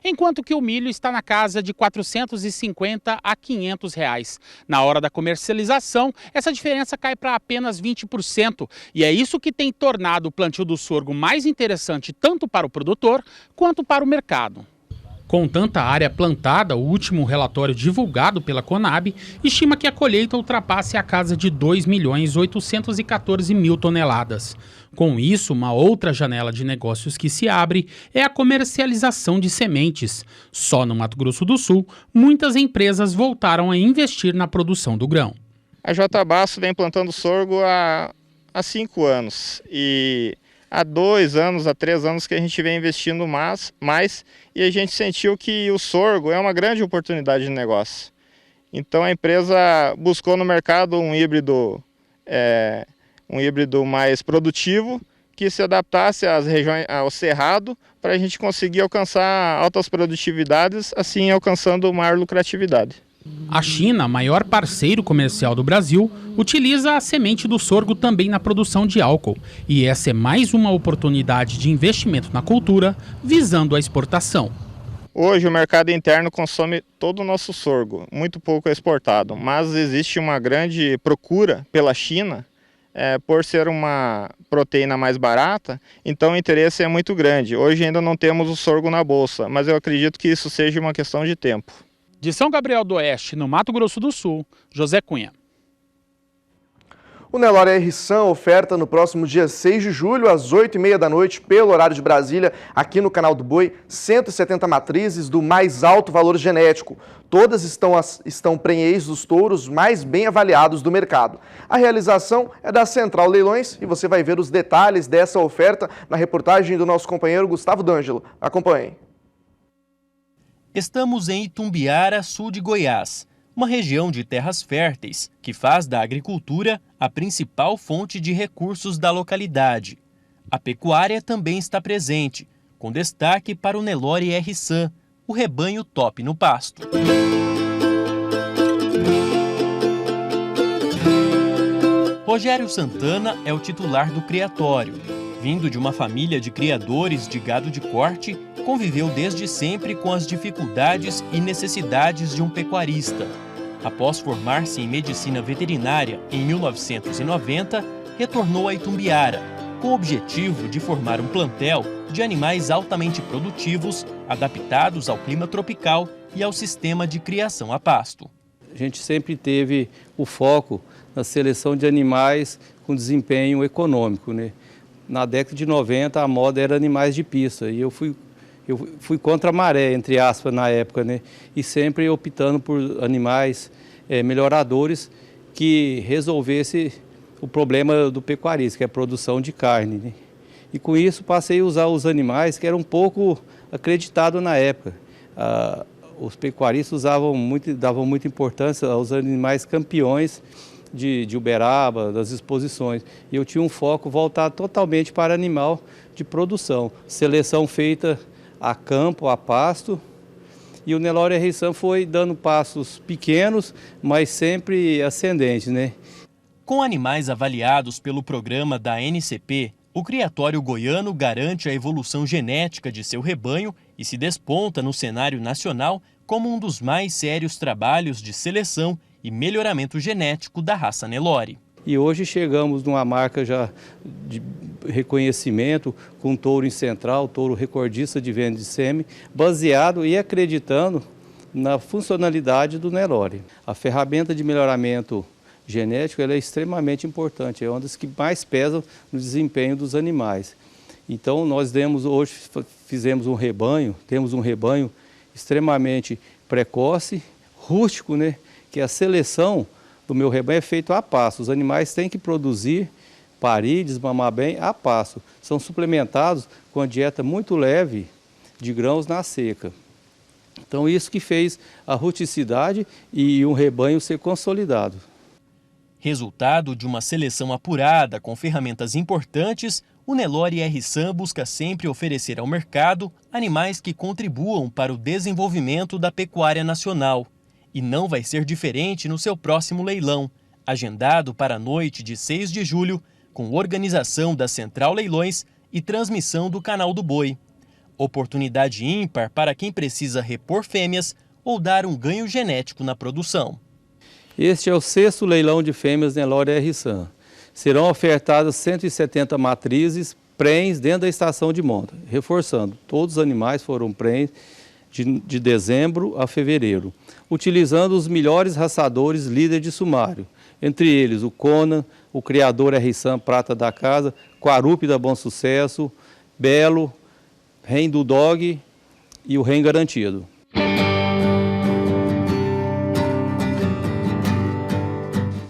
enquanto que o milho está na casa de R$ 450 a R$ 500. Na hora da comercialização, essa diferença cai para apenas 20%, e é isso que tem tornado o plantio do sorgo mais interessante tanto para o produtor quanto para o mercado. Com tanta área plantada, o último relatório divulgado pela Conab estima que a colheita ultrapasse a casa de 2.814.000 toneladas. Com isso, uma outra janela de negócios que se abre é a comercialização de sementes. Só no Mato Grosso do Sul, muitas empresas voltaram a investir na produção do grão. A J. Basso vem plantando sorgo há 5 anos e há 2 anos, há 3 anos que a gente vem investindo mais e a gente sentiu que o sorgo é uma grande oportunidade de negócio. Então a empresa buscou no mercado um híbrido um híbrido mais produtivo, que se adaptasse às regiões, ao cerrado, para a gente conseguir alcançar altas produtividades, assim alcançando maior lucratividade. A China, maior parceiro comercial do Brasil, utiliza a semente do sorgo também na produção de álcool. E essa é mais uma oportunidade de investimento na cultura, visando a exportação. Hoje o mercado interno consome todo o nosso sorgo, muito pouco é exportado, mas existe uma grande procura pela China, por ser uma proteína mais barata, então o interesse é muito grande. Hoje ainda não temos o sorgo na bolsa, mas eu acredito que isso seja uma questão de tempo. De São Gabriel do Oeste, no Mato Grosso do Sul, José Cunha. O Nelore R-San oferta no próximo dia 6 de julho, às 8h30 da noite, pelo horário de Brasília, aqui no Canal do Boi, 170 matrizes do mais alto valor genético. Todas estão prenhez dos touros mais bem avaliados do mercado. A realização é da Central Leilões e você vai ver os detalhes dessa oferta na reportagem do nosso companheiro Gustavo D'Angelo. Acompanhe. Estamos em Itumbiara, sul de Goiás, uma região de terras férteis que faz da agricultura a principal fonte de recursos da localidade. A pecuária também está presente, com destaque para o Nelore R-San, o rebanho top no pasto. Rogério Santana é o titular do criatório. Vindo de uma família de criadores de gado de corte, conviveu desde sempre com as dificuldades e necessidades de um pecuarista. Após formar-se em medicina veterinária em 1990, retornou a Itumbiara, com o objetivo de formar um plantel de animais altamente produtivos, adaptados ao clima tropical e ao sistema de criação a pasto. A gente sempre teve o foco na seleção de animais com desempenho econômico, né? Na década de 90 a moda era animais de pista e eu fui contra a maré, entre aspas, na época, né? E sempre optando por animais melhoradores que resolvesse o problema do pecuarista, que é a produção de carne, né? E com isso passei a usar os animais que eram um pouco acreditados na época. Os pecuaristas davam muita importância aos animais campeões de Uberaba, das exposições. E eu tinha um foco voltado totalmente para animal de produção. Seleção feita a campo, a pasto. E o Nelore R-San foi dando passos pequenos, mas sempre ascendentes, né? Com animais avaliados pelo programa da NCP, o criatório goiano garante a evolução genética de seu rebanho e se desponta no cenário nacional como um dos mais sérios trabalhos de seleção e melhoramento genético da raça Nelore. E hoje chegamos numa marca já de reconhecimento com touro em central, touro recordista de venda de sêmen, baseado e acreditando na funcionalidade do Nelore. A ferramenta de melhoramento genético ela é extremamente importante, é uma das que mais pesam no desempenho dos animais. Então nós fizemos um rebanho, temos um rebanho extremamente precoce, rústico, né? Que a seleção do meu rebanho é feita a pasto. Os animais têm que produzir, parir, desmamar bem a pasto. São suplementados com a dieta muito leve de grãos na seca. Então isso que fez a rusticidade e um rebanho ser consolidado. Resultado de uma seleção apurada com ferramentas importantes, o Nelore R-San busca sempre oferecer ao mercado animais que contribuam para o desenvolvimento da pecuária nacional. E não vai ser diferente no seu próximo leilão, agendado para a noite de 6 de julho, com organização da Central Leilões e transmissão do Canal do Boi. Oportunidade ímpar para quem precisa repor fêmeas ou dar um ganho genético na produção. Este é o 6º leilão de fêmeas Nelore R-San. Serão ofertadas 170 matrizes prens dentro da estação de monta. Reforçando, todos os animais foram prens de dezembro a fevereiro, utilizando os melhores raçadores líder de sumário, entre eles o Conan, o criador R-San Prata da Casa, Quarupi da Bom Sucesso, Belo, Ren do Dog e o Ren Garantido.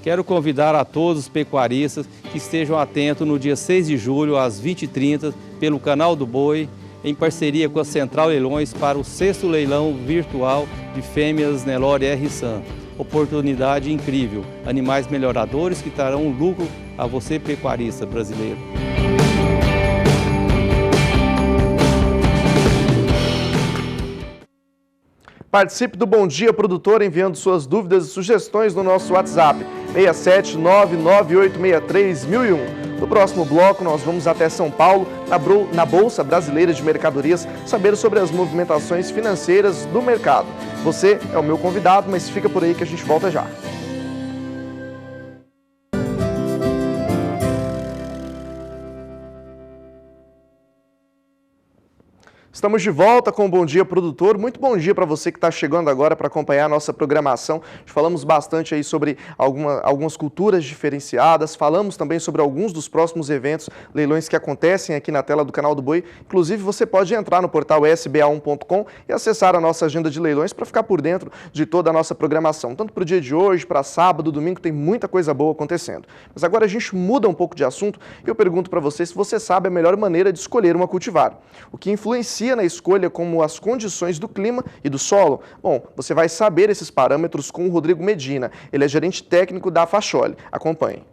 Quero convidar a todos os pecuaristas que estejam atentos no dia 6 de julho, às 20h30, pelo Canal do Boi, em parceria com a Central Leilões para o 6º leilão virtual de fêmeas Nelore R-San. oportunidade incrível. Animais melhoradores que trarão lucro a você, pecuarista brasileiro. Participe do Bom Dia Produtor enviando suas dúvidas e sugestões no nosso WhatsApp 67998631001. No próximo bloco nós vamos até São Paulo, na Bolsa Brasileira de Mercadorias, saber sobre as movimentações financeiras do mercado. Você é o meu convidado, mas fica por aí que a gente volta já. Estamos de volta com o Bom Dia Produtor. Muito bom dia para você que está chegando agora para acompanhar a nossa programação. Falamos bastante aí sobre algumas culturas diferenciadas, falamos também sobre alguns dos próximos eventos, leilões que acontecem aqui na tela do canal do Boi. Inclusive, você pode entrar no portal sba1.com e acessar a nossa agenda de leilões para ficar por dentro de toda a nossa programação. Tanto para o dia de hoje, para sábado, domingo, tem muita coisa boa acontecendo. Mas agora a gente muda um pouco de assunto e eu pergunto para você se você sabe a melhor maneira de escolher uma cultivar. O que influencia na escolha como as condições do clima e do solo? Bom, você vai saber esses parâmetros com o Rodrigo Medina. Ele é gerente técnico da Facholi. Acompanhe.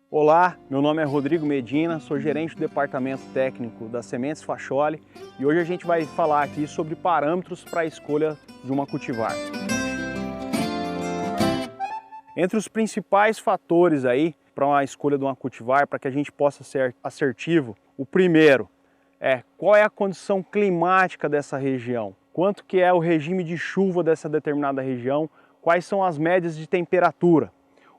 Olá, meu nome é Rodrigo Medina, sou gerente do departamento técnico das Sementes Facholi e hoje a gente vai falar aqui sobre parâmetros para a escolha de uma cultivar. Entre os principais fatores aí para uma escolha de uma cultivar, para que a gente possa ser assertivo, o primeiro é qual é a condição climática dessa região, quanto que é o regime de chuva dessa determinada região, quais são as médias de temperatura.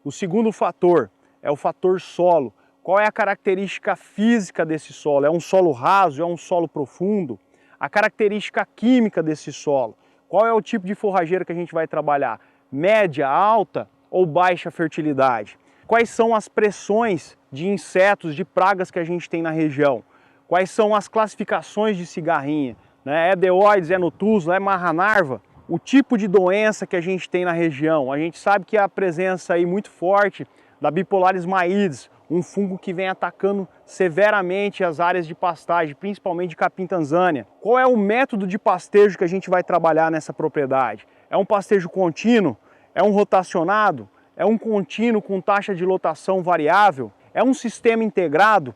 O segundo fator é o fator solo, qual é a característica física desse solo, é um solo raso, é um solo profundo, a característica química desse solo, qual é o tipo de forrageira que a gente vai trabalhar, média, alta ou baixa fertilidade, quais são as pressões de insetos, de pragas que a gente tem na região, quais são as classificações de cigarrinha, né? É Deoides, é Notusla, é Marranarva, o tipo de doença que a gente tem na região. A gente sabe que há a presença aí muito forte da Bipolaris maides, um fungo que vem atacando severamente as áreas de pastagem, principalmente de capim Tanzânia. Qual é o método de pastejo que a gente vai trabalhar nessa propriedade? É um pastejo contínuo? É um rotacionado? É um contínuo com taxa de lotação variável? É um sistema integrado?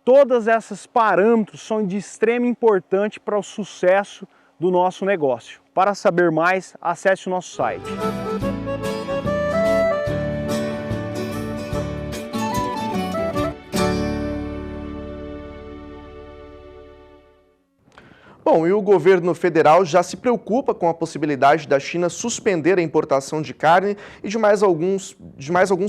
Todos esses parâmetros são de extrema importância para o sucesso do nosso negócio. Para saber mais, acesse o nosso site. Bom, e o governo federal já se preocupa com a possibilidade da China suspender a importação de carne e de mais alguns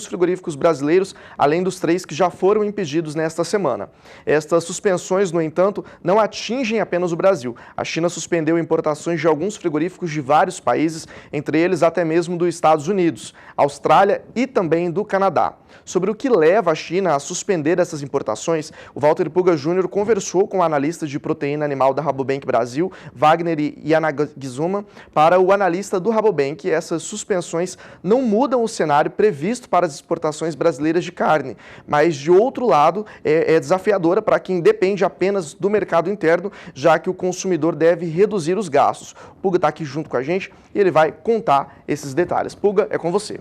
frigoríficos brasileiros, além dos 3 que já foram impedidos nesta semana. Estas suspensões, no entanto, não atingem apenas o Brasil. A China suspendeu importações de alguns frigoríficos de vários países, entre eles até mesmo dos Estados Unidos, Austrália e também do Canadá. Sobre o que leva a China a suspender essas importações, o Walter Puga Júnior conversou com o analista de proteína animal da Rabobank Brasil, Wagner Yanagizuma, para o analista do Rabobank. Essas suspensões não mudam o cenário previsto para as exportações brasileiras de carne, mas, de outro lado, é desafiadora para quem depende apenas do mercado interno, já que o consumidor deve reduzir os gastos. O Puga está aqui junto com a gente e ele vai contar esses detalhes. Puga, é com você.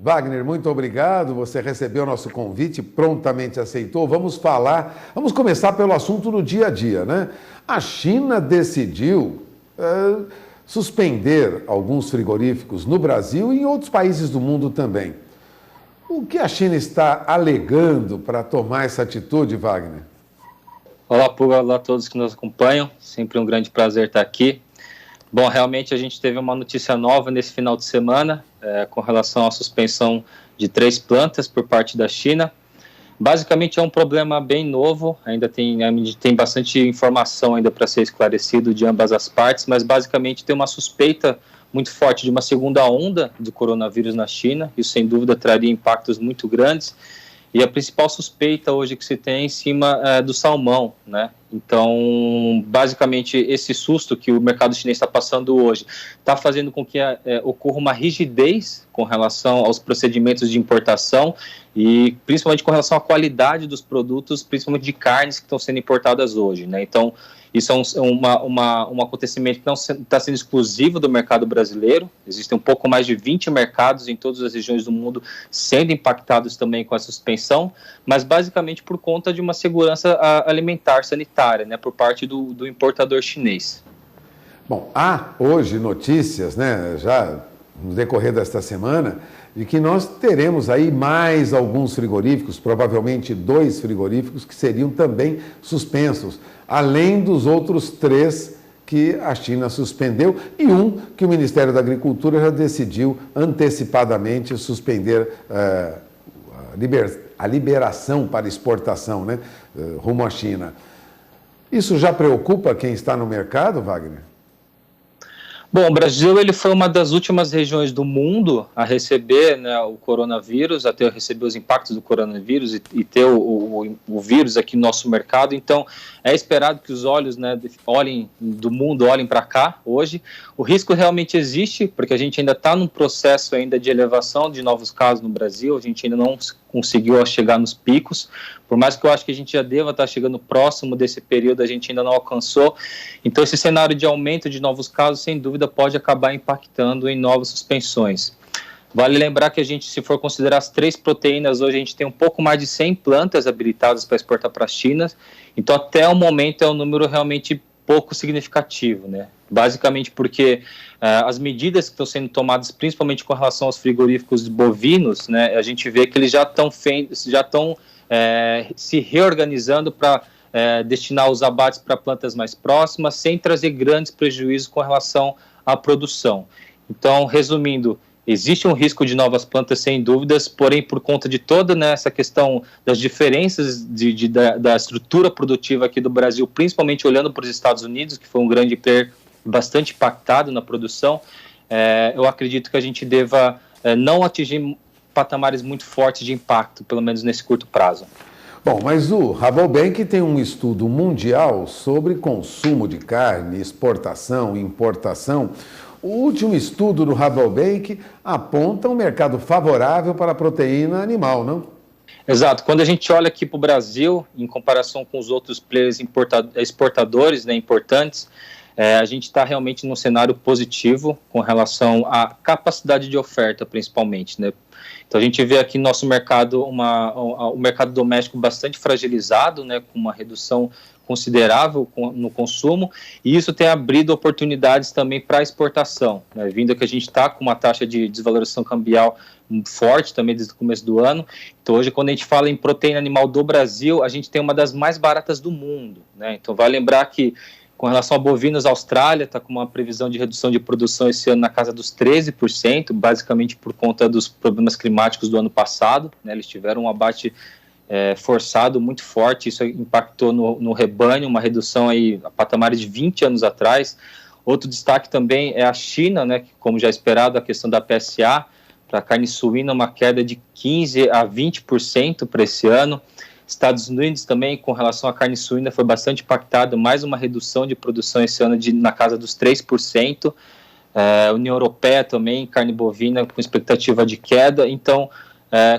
Wagner, muito obrigado. Você recebeu o nosso convite, prontamente aceitou. Vamos começar pelo assunto do dia a dia, né? A China decidiu suspender alguns frigoríficos no Brasil e em outros países do mundo também. O que a China está alegando para tomar essa atitude, Wagner? Olá, Puga, olá a todos que nos acompanham. Sempre um grande prazer estar aqui. Bom, realmente a gente teve uma notícia nova nesse final de semana com relação à suspensão de 3 plantas por parte da China. Basicamente é um problema bem novo, ainda tem bastante informação ainda para ser esclarecido de ambas as partes, mas basicamente tem uma suspeita muito forte de uma segunda onda do coronavírus na China. Isso sem dúvida traria impactos muito grandes. E a principal suspeita hoje que se tem é em cima do salmão, né? Então, basicamente, esse susto que o mercado chinês está passando hoje está fazendo com que ocorra uma rigidez com relação aos procedimentos de importação e principalmente com relação à qualidade dos produtos, principalmente de carnes que estão sendo importadas hoje, né? Então, Isso é um acontecimento que não está sendo exclusivo do mercado brasileiro. Existem um pouco mais de 20 mercados em todas as regiões do mundo sendo impactados também com a suspensão, mas basicamente por conta de uma segurança alimentar sanitária, né, por parte do importador chinês. Bom, há hoje notícias, né, já no decorrer desta semana, de que nós teremos aí mais alguns frigoríficos, provavelmente 2 frigoríficos, que seriam também suspensos, além dos outros 3 que a China suspendeu e um que o Ministério da Agricultura já decidiu antecipadamente suspender a liberação para exportação, né, rumo à China. Isso já preocupa quem está no mercado, Wagner? Bom, o Brasil ele foi uma das últimas regiões do mundo a receber, né, o coronavírus, a receber os impactos do coronavírus e ter o vírus aqui no nosso mercado. Então, é esperado que os olhos, né, do mundo olhem para cá hoje. O risco realmente existe, porque a gente ainda está num processo ainda de elevação de novos casos no Brasil, a gente ainda não conseguiu chegar nos picos, por mais que eu acho que a gente já deva estar chegando próximo desse período, a gente ainda não alcançou. Então, esse cenário de aumento de novos casos, sem dúvida, pode acabar impactando em novas suspensões. Vale lembrar que a gente, se for considerar as 3 proteínas, hoje a gente tem um pouco mais de 100 plantas habilitadas para exportar para a China, então até o momento é um número realmente pouco significativo, né? Basicamente porque as medidas que estão sendo tomadas, principalmente com relação aos frigoríficos bovinos, né, a gente vê que eles já estão se reorganizando para destinar os abates para plantas mais próximas, sem trazer grandes prejuízos com relação à produção. Então, resumindo, existe um risco de novas plantas, sem dúvidas, porém, por conta de toda, né, essa questão das diferenças da estrutura produtiva aqui do Brasil, principalmente olhando para os Estados Unidos, que foi um grande player bastante impactado na produção, eu acredito que a gente deva não atingir patamares muito fortes de impacto, pelo menos nesse curto prazo. Bom, mas o Rabobank tem um estudo mundial sobre consumo de carne, exportação e importação. O último estudo do Rabobank aponta um mercado favorável para a proteína animal, não? Exato. Quando a gente olha aqui para o Brasil, em comparação com os outros players exportadores, né, importantes, a gente está realmente num cenário positivo com relação à capacidade de oferta, principalmente, né? Então a gente vê aqui no nosso mercado o mercado doméstico bastante fragilizado, né, com uma redução considerável no consumo, e isso tem abrido oportunidades também para exportação, né, vindo que a gente está com uma taxa de desvalorização cambial forte também desde o começo do ano. Então hoje, quando a gente fala em proteína animal do Brasil, a gente tem uma das mais baratas do mundo, né? Então vale lembrar que com relação a bovinos, a Austrália está com uma previsão de redução de produção esse ano na casa dos 13%, basicamente por conta dos problemas climáticos do ano passado, né? Eles tiveram um abate forçado muito forte, isso impactou no rebanho, uma redução aí a patamares de 20 anos atrás. Outro destaque também é a China, né, que, como já esperado, a questão da PSA, para a carne suína, uma queda de 15% a 20% para esse ano. Estados Unidos também, com relação à carne suína, foi bastante impactado, mais uma redução de produção esse ano na casa dos 3%. União Europeia também, carne bovina com expectativa de queda. Então,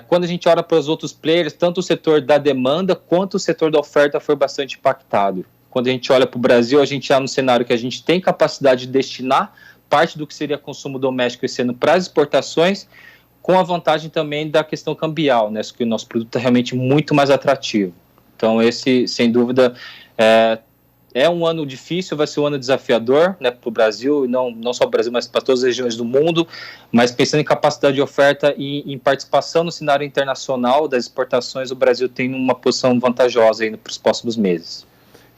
quando a gente olha para os outros players, tanto o setor da demanda quanto o setor da oferta foi bastante impactado. Quando a gente olha para o Brasil, a gente está no cenário que a gente tem capacidade de destinar parte do que seria consumo doméstico esse ano para as exportações, com a vantagem também da questão cambial, né, que o nosso produto é realmente muito mais atrativo. Então esse, sem dúvida, é um ano difícil, vai ser um ano desafiador, né, para o Brasil, e não só para o Brasil, mas para todas as regiões do mundo, mas pensando em capacidade de oferta e em participação no cenário internacional das exportações, o Brasil tem uma posição vantajosa aí para os próximos meses.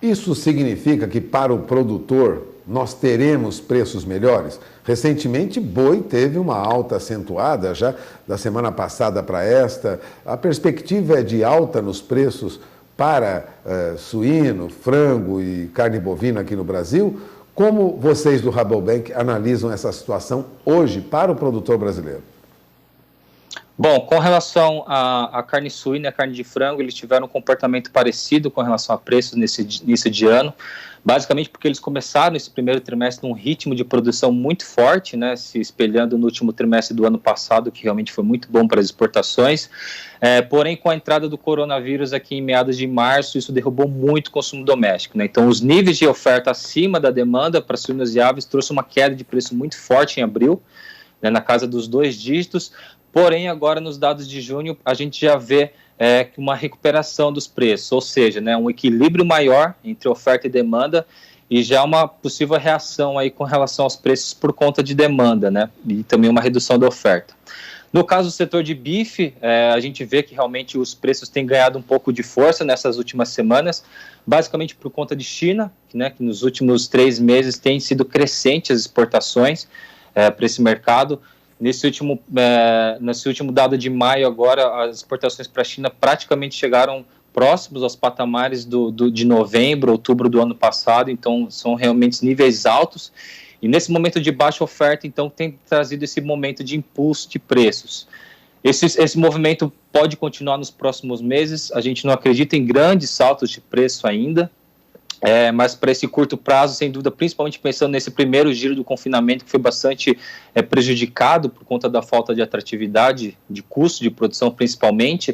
Isso significa que para o produtor nós teremos preços melhores? Recentemente, boi teve uma alta acentuada já da semana passada para esta. A perspectiva é de alta nos preços para suíno, frango e carne bovina aqui no Brasil. Como vocês do Rabobank analisam essa situação hoje para o produtor brasileiro? Bom, com relação à carne suína e a carne de frango, eles tiveram um comportamento parecido com relação a preços nesse início de ano, basicamente porque eles começaram esse primeiro trimestre num ritmo de produção muito forte, né, se espelhando no último trimestre do ano passado, que realmente foi muito bom para as exportações, porém com a entrada do coronavírus aqui em meados de março, isso derrubou muito o consumo doméstico, né, então os níveis de oferta acima da demanda para suínos e aves trouxe uma queda de preço muito forte em abril, né, na casa dos 2 dígitos, porém agora nos dados de junho a gente já vê uma recuperação dos preços, ou seja, né, um equilíbrio maior entre oferta e demanda e já uma possível reação aí com relação aos preços por conta de demanda, né, e também uma redução da oferta. No caso do setor de bife, a gente vê que realmente os preços têm ganhado um pouco de força nessas últimas semanas, basicamente por conta de China, né, que nos últimos 3 meses tem sido crescente as exportações para esse mercado. Nesse último dado de maio agora, as exportações para a China praticamente chegaram próximos aos patamares de novembro, outubro do ano passado, então são realmente níveis altos, e nesse momento de baixa oferta, então tem trazido esse momento de impulso de preços. Esse movimento pode continuar nos próximos meses, a gente não acredita em grandes saltos de preço ainda, mas para esse curto prazo, sem dúvida, principalmente pensando nesse primeiro giro do confinamento, que foi bastante prejudicado por conta da falta de atratividade, de custo de produção principalmente,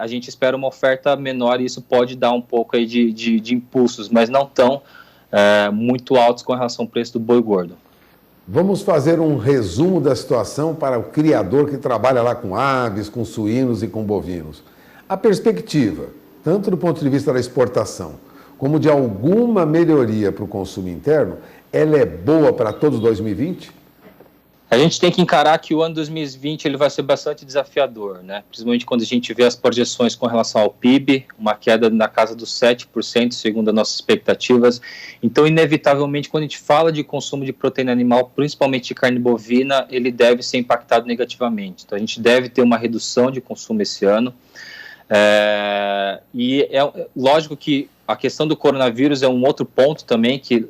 a gente espera uma oferta menor e isso pode dar um pouco aí de impulsos, mas não tão muito altos com relação ao preço do boi gordo. Vamos fazer um resumo da situação para o criador que trabalha lá com aves, com suínos e com bovinos. A perspectiva, tanto do ponto de vista da exportação, como de alguma melhoria para o consumo interno, ela é boa para todos 2020? A gente tem que encarar que o ano 2020 ele vai ser bastante desafiador, né? Principalmente quando a gente vê as projeções com relação ao PIB, uma queda na casa dos 7%, segundo as nossas expectativas. Então, inevitavelmente, quando a gente fala de consumo de proteína animal, principalmente de carne bovina, ele deve ser impactado negativamente. Então, a gente deve ter uma redução de consumo esse ano. E é lógico que a questão do coronavírus é um outro ponto também que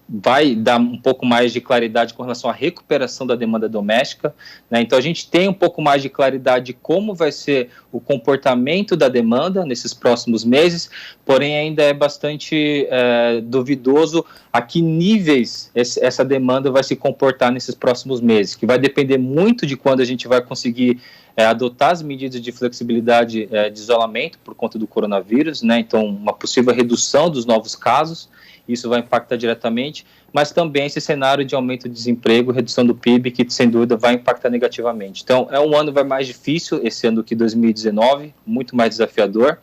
vai dar um pouco mais de claridade com relação à recuperação da demanda doméstica, né? Então a gente tem um pouco mais de claridade de como vai ser o comportamento da demanda nesses próximos meses, porém ainda é bastante duvidoso a que níveis essa demanda vai se comportar nesses próximos meses, que vai depender muito de quando a gente vai conseguir adotar as medidas de flexibilidade de isolamento por conta do coronavírus, né? Então uma possível redução dos novos casos, isso vai impactar diretamente, mas também esse cenário de aumento do desemprego, redução do PIB, que sem dúvida vai impactar negativamente. Então é um ano mais difícil esse ano do que 2019, muito mais desafiador,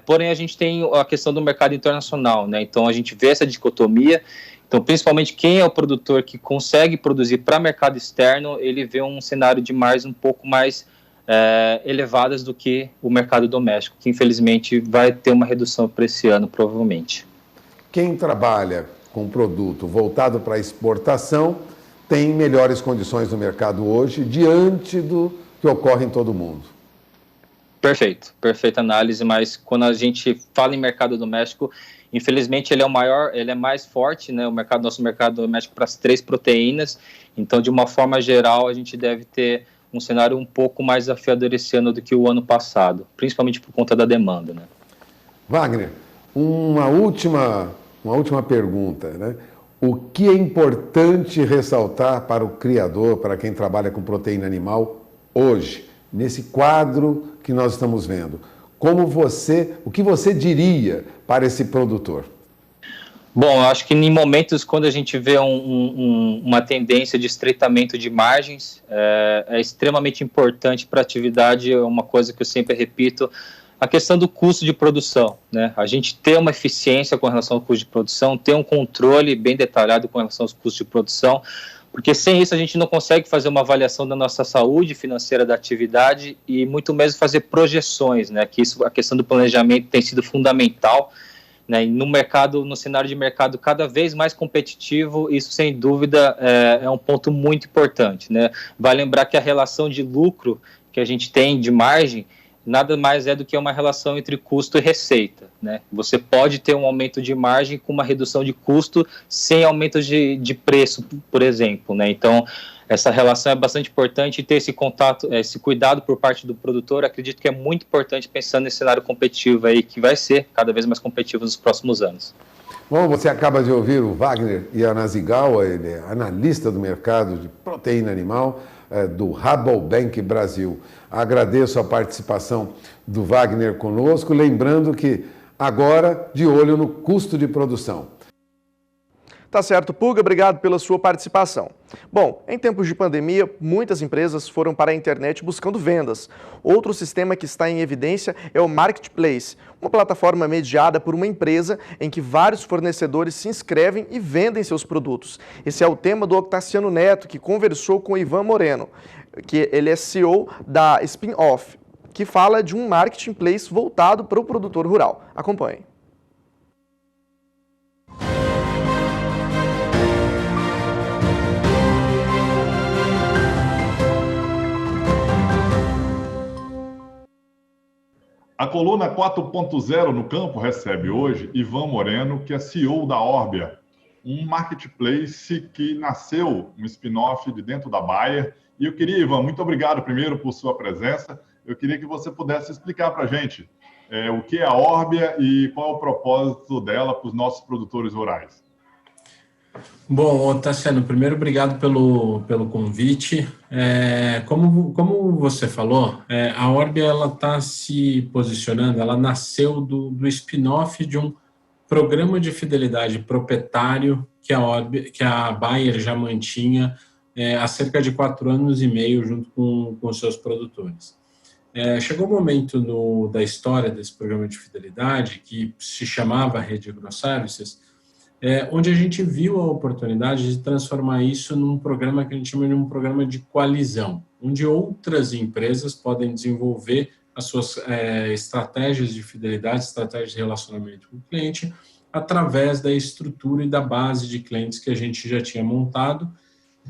porém a gente tem a questão do mercado internacional, né? Então a gente vê essa dicotomia. Então, principalmente quem é o produtor que consegue produzir para mercado externo, ele vê um cenário de margens um pouco mais elevadas do que o mercado doméstico, que infelizmente vai ter uma redução para esse ano, provavelmente. Quem trabalha com produto voltado para exportação tem melhores condições no mercado hoje, diante do que ocorre em todo o mundo. Perfeito, perfeita análise, mas quando a gente fala em mercado doméstico, infelizmente ele é o maior, ele é mais forte, né? Nosso mercado doméstico para as 3 proteínas, então de uma forma geral a gente deve ter um cenário um pouco mais desafiador esse ano do que o ano passado, principalmente por conta da demanda, né? Wagner, uma última pergunta, né? O que é importante ressaltar para o criador, para quem trabalha com proteína animal hoje, nesse quadro que nós estamos vendo? O que você diria para esse produtor? Bom, eu acho que em momentos quando a gente vê uma tendência de estreitamento de margens, é extremamente importante para a atividade, é uma coisa que eu sempre repito, a questão do custo de produção, né? A gente ter uma eficiência com relação ao custo de produção, ter um controle bem detalhado com relação aos custos de produção, porque sem isso a gente não consegue fazer uma avaliação da nossa saúde financeira da atividade e muito menos fazer projeções, né? Que isso, a questão do planejamento tem sido fundamental, né? E no cenário de mercado cada vez mais competitivo, isso sem dúvida é um ponto muito importante, né? Vai lembrar que a relação de lucro que a gente tem de margem nada mais é do que uma relação entre custo e receita, né? Você pode ter um aumento de margem com uma redução de custo sem aumento de preço, por exemplo, né? Então, essa relação é bastante importante e ter esse contato, esse cuidado por parte do produtor, acredito que é muito importante pensando nesse cenário competitivo aí, que vai ser cada vez mais competitivo nos próximos anos. Bom, você acaba de ouvir o Wagner Yanagisawa, ele é analista do mercado de proteína animal do Rabobank Brasil. Agradeço a participação do Wagner conosco, lembrando que agora de olho no custo de produção. Tá certo, Puga, obrigado pela sua participação. Bom, em tempos de pandemia, muitas empresas foram para a internet buscando vendas. Outro sistema que está em evidência é o Marketplace, uma plataforma mediada por uma empresa em que vários fornecedores se inscrevem e vendem seus produtos. Esse é o tema do Octaciano Neto, que conversou com o Ivan Moreno, que ele é CEO da Spin-Off, que fala de um Marketplace voltado para o produtor rural. Acompanhe. A coluna 4.0 no campo recebe hoje Ivan Moreno, que é CEO da Orbia, um marketplace que nasceu, um spin-off de dentro da Bayer. E eu queria, Ivan, muito obrigado primeiro por sua presença. Eu queria que você pudesse explicar para a gente o que é a Orbia e qual é o propósito dela para os nossos produtores rurais. Bom, Tassiano, primeiro, obrigado pelo convite. Como você falou, a Orbia está se posicionando, ela nasceu do spin-off de um programa de fidelidade proprietário que a Bayer já mantinha há cerca de 4 anos e meio junto com os seus produtores. Chegou um momento da história desse programa de fidelidade, que se chamava Rede AgroServices, onde a gente viu a oportunidade de transformar isso num programa que a gente chama de um programa de coalizão, onde outras empresas podem desenvolver as suas estratégias de fidelidade, estratégias de relacionamento com o cliente, através da estrutura e da base de clientes que a gente já tinha montado,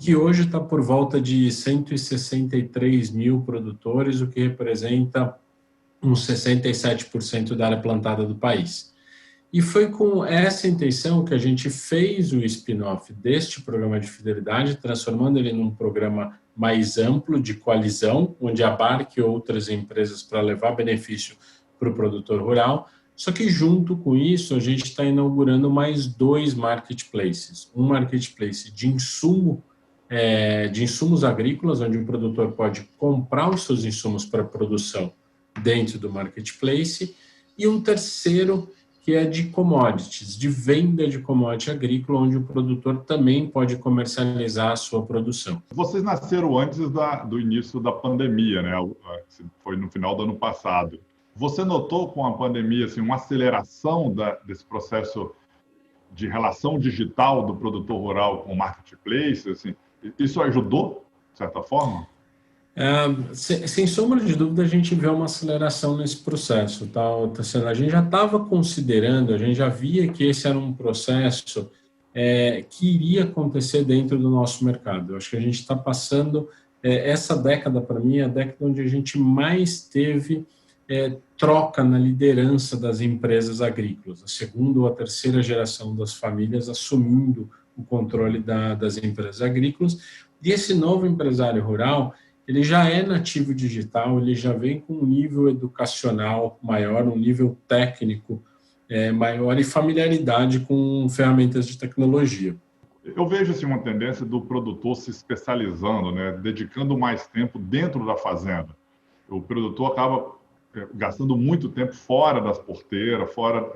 que hoje está por volta de 163 mil produtores, o que representa uns 67% da área plantada do país. E foi com essa intenção que a gente fez o spin-off deste programa de fidelidade, transformando ele num programa mais amplo de coalizão, onde abarque outras empresas para levar benefício para o produtor rural. Só que junto com isso, a gente está inaugurando mais 2 marketplaces. Um marketplace de insumos agrícolas, onde o produtor pode comprar os seus insumos para produção dentro do marketplace, e um terceiro que é de commodities, de venda de commodity agrícola, onde o produtor também pode comercializar a sua produção. Vocês nasceram antes do início da pandemia, né? Foi no final do ano passado. Você notou com a pandemia assim, uma aceleração desse processo de relação digital do produtor rural com o marketplace? Assim, isso ajudou, de certa forma? Sem sombra de dúvida, a gente vê uma aceleração nesse processo. Tá? A gente já estava considerando, a gente já via que esse era um processo que iria acontecer dentro do nosso mercado. Eu acho que a gente está passando, essa década, para mim, é a década onde a gente mais teve troca na liderança das empresas agrícolas, a segunda ou a terceira geração das famílias assumindo o controle das empresas agrícolas. E esse novo empresário rural, ele já é nativo digital, ele já vem com um nível educacional maior, um nível técnico maior e familiaridade com ferramentas de tecnologia. Eu vejo assim, uma tendência do produtor se especializando, né, dedicando mais tempo dentro da fazenda. O produtor acaba gastando muito tempo fora das porteiras, fora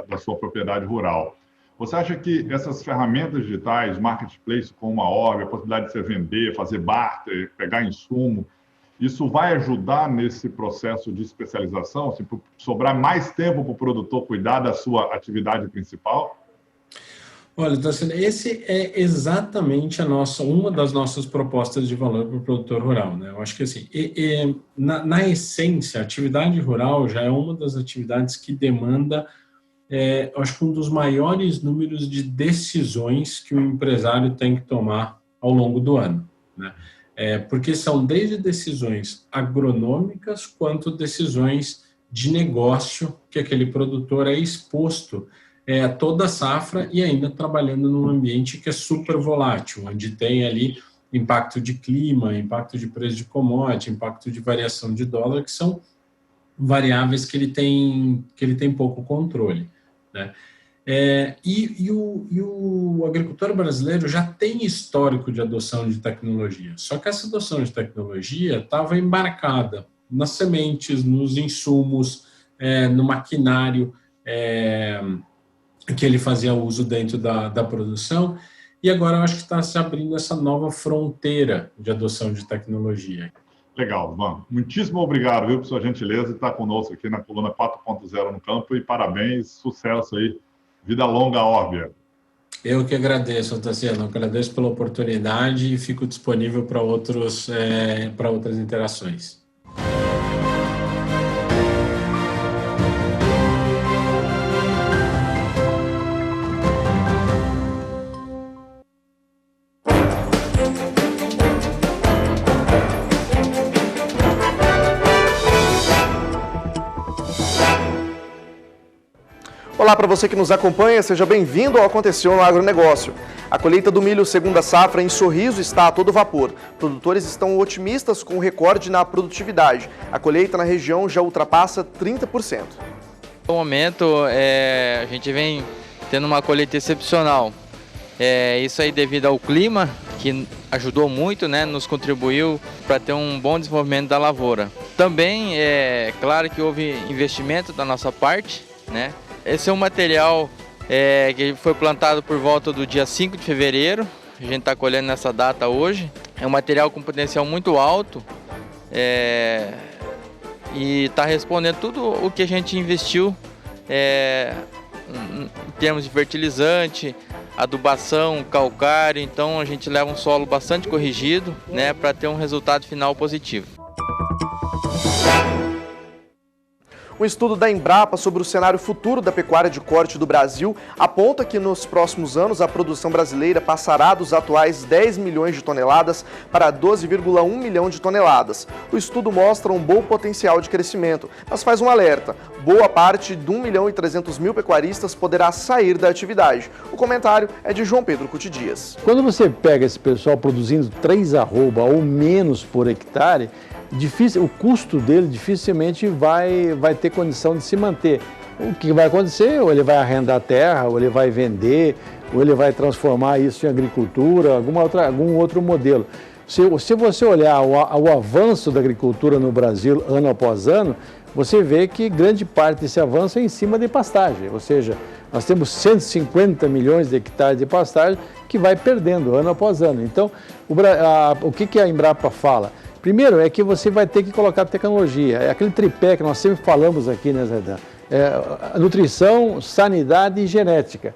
da sua propriedade rural. Você acha que essas ferramentas digitais, marketplace como a Orbia, a possibilidade de você vender, fazer barter, pegar insumo, isso vai ajudar nesse processo de especialização, assim, para sobrar mais tempo para o produtor cuidar da sua atividade principal? Olha, esse é exatamente uma das nossas propostas de valor para o produtor rural, né? Eu acho que assim, na essência, a atividade rural já é uma das atividades que demanda acho que um dos maiores números de decisões que o empresário tem que tomar ao longo do ano, né? porque são desde decisões agronômicas quanto decisões de negócio que aquele produtor é exposto a toda a safra e ainda trabalhando num ambiente que é super volátil, onde tem ali impacto de clima, impacto de preço de commodity, impacto de variação de dólar, que são variáveis que ele tem pouco controle, né? E o agricultor brasileiro já tem histórico de adoção de tecnologia, só que essa adoção de tecnologia estava embarcada nas sementes, nos insumos, no maquinário que ele fazia uso dentro da produção, e agora eu acho que está se abrindo essa nova fronteira de adoção de tecnologia. Legal, Ivan. Muitíssimo obrigado, viu, por sua gentileza de estar conosco aqui na coluna 4.0 no campo, e parabéns, sucesso aí. Vida longa, Orbia. Eu que agradeço, Tassiano. Agradeço pela oportunidade e fico disponível para outras interações. Olá para você que nos acompanha, seja bem-vindo ao Aconteceu no Agronegócio. A colheita do milho segunda safra em Sorriso está a todo vapor. Produtores estão otimistas com o recorde na produtividade. A colheita na região já ultrapassa 30%. No momento, a gente vem tendo uma colheita excepcional. Isso aí devido ao clima, que ajudou muito, né, nos contribuiu para ter um bom desenvolvimento da lavoura. Também é claro que houve investimento da nossa parte, né? Esse é um material que foi plantado por volta do dia 5 de fevereiro, a gente está colhendo nessa data hoje. É um material com potencial muito alto e está respondendo tudo o que a gente investiu em termos de fertilizante, adubação, calcário. Então a gente leva um solo bastante corrigido, né, para ter um resultado final positivo. Um estudo da Embrapa sobre o cenário futuro da pecuária de corte do Brasil aponta que nos próximos anos a produção brasileira passará dos atuais 10 milhões de toneladas para 12,1 milhão de toneladas. O estudo mostra um bom potencial de crescimento, mas faz um alerta: boa parte de 1.300.000 pecuaristas poderá sair da atividade. O comentário é de João Pedro Cuti Dias. Quando você pega esse pessoal produzindo 3 arroba ou menos por hectare, o custo dele dificilmente vai ter condição de se manter. O que vai acontecer? Ou ele vai arrendar terra, ou ele vai vender, ou ele vai transformar isso em agricultura, algum outro modelo. Se você olhar o avanço da agricultura no Brasil ano após ano, você vê que grande parte desse avanço é em cima de pastagem, ou seja, nós temos 150 milhões de hectares de pastagem que vai perdendo ano após ano. Então, o que a Embrapa fala? Primeiro é que você vai ter que colocar tecnologia, é aquele tripé que nós sempre falamos aqui, né, Zé? Nutrição, sanidade e genética.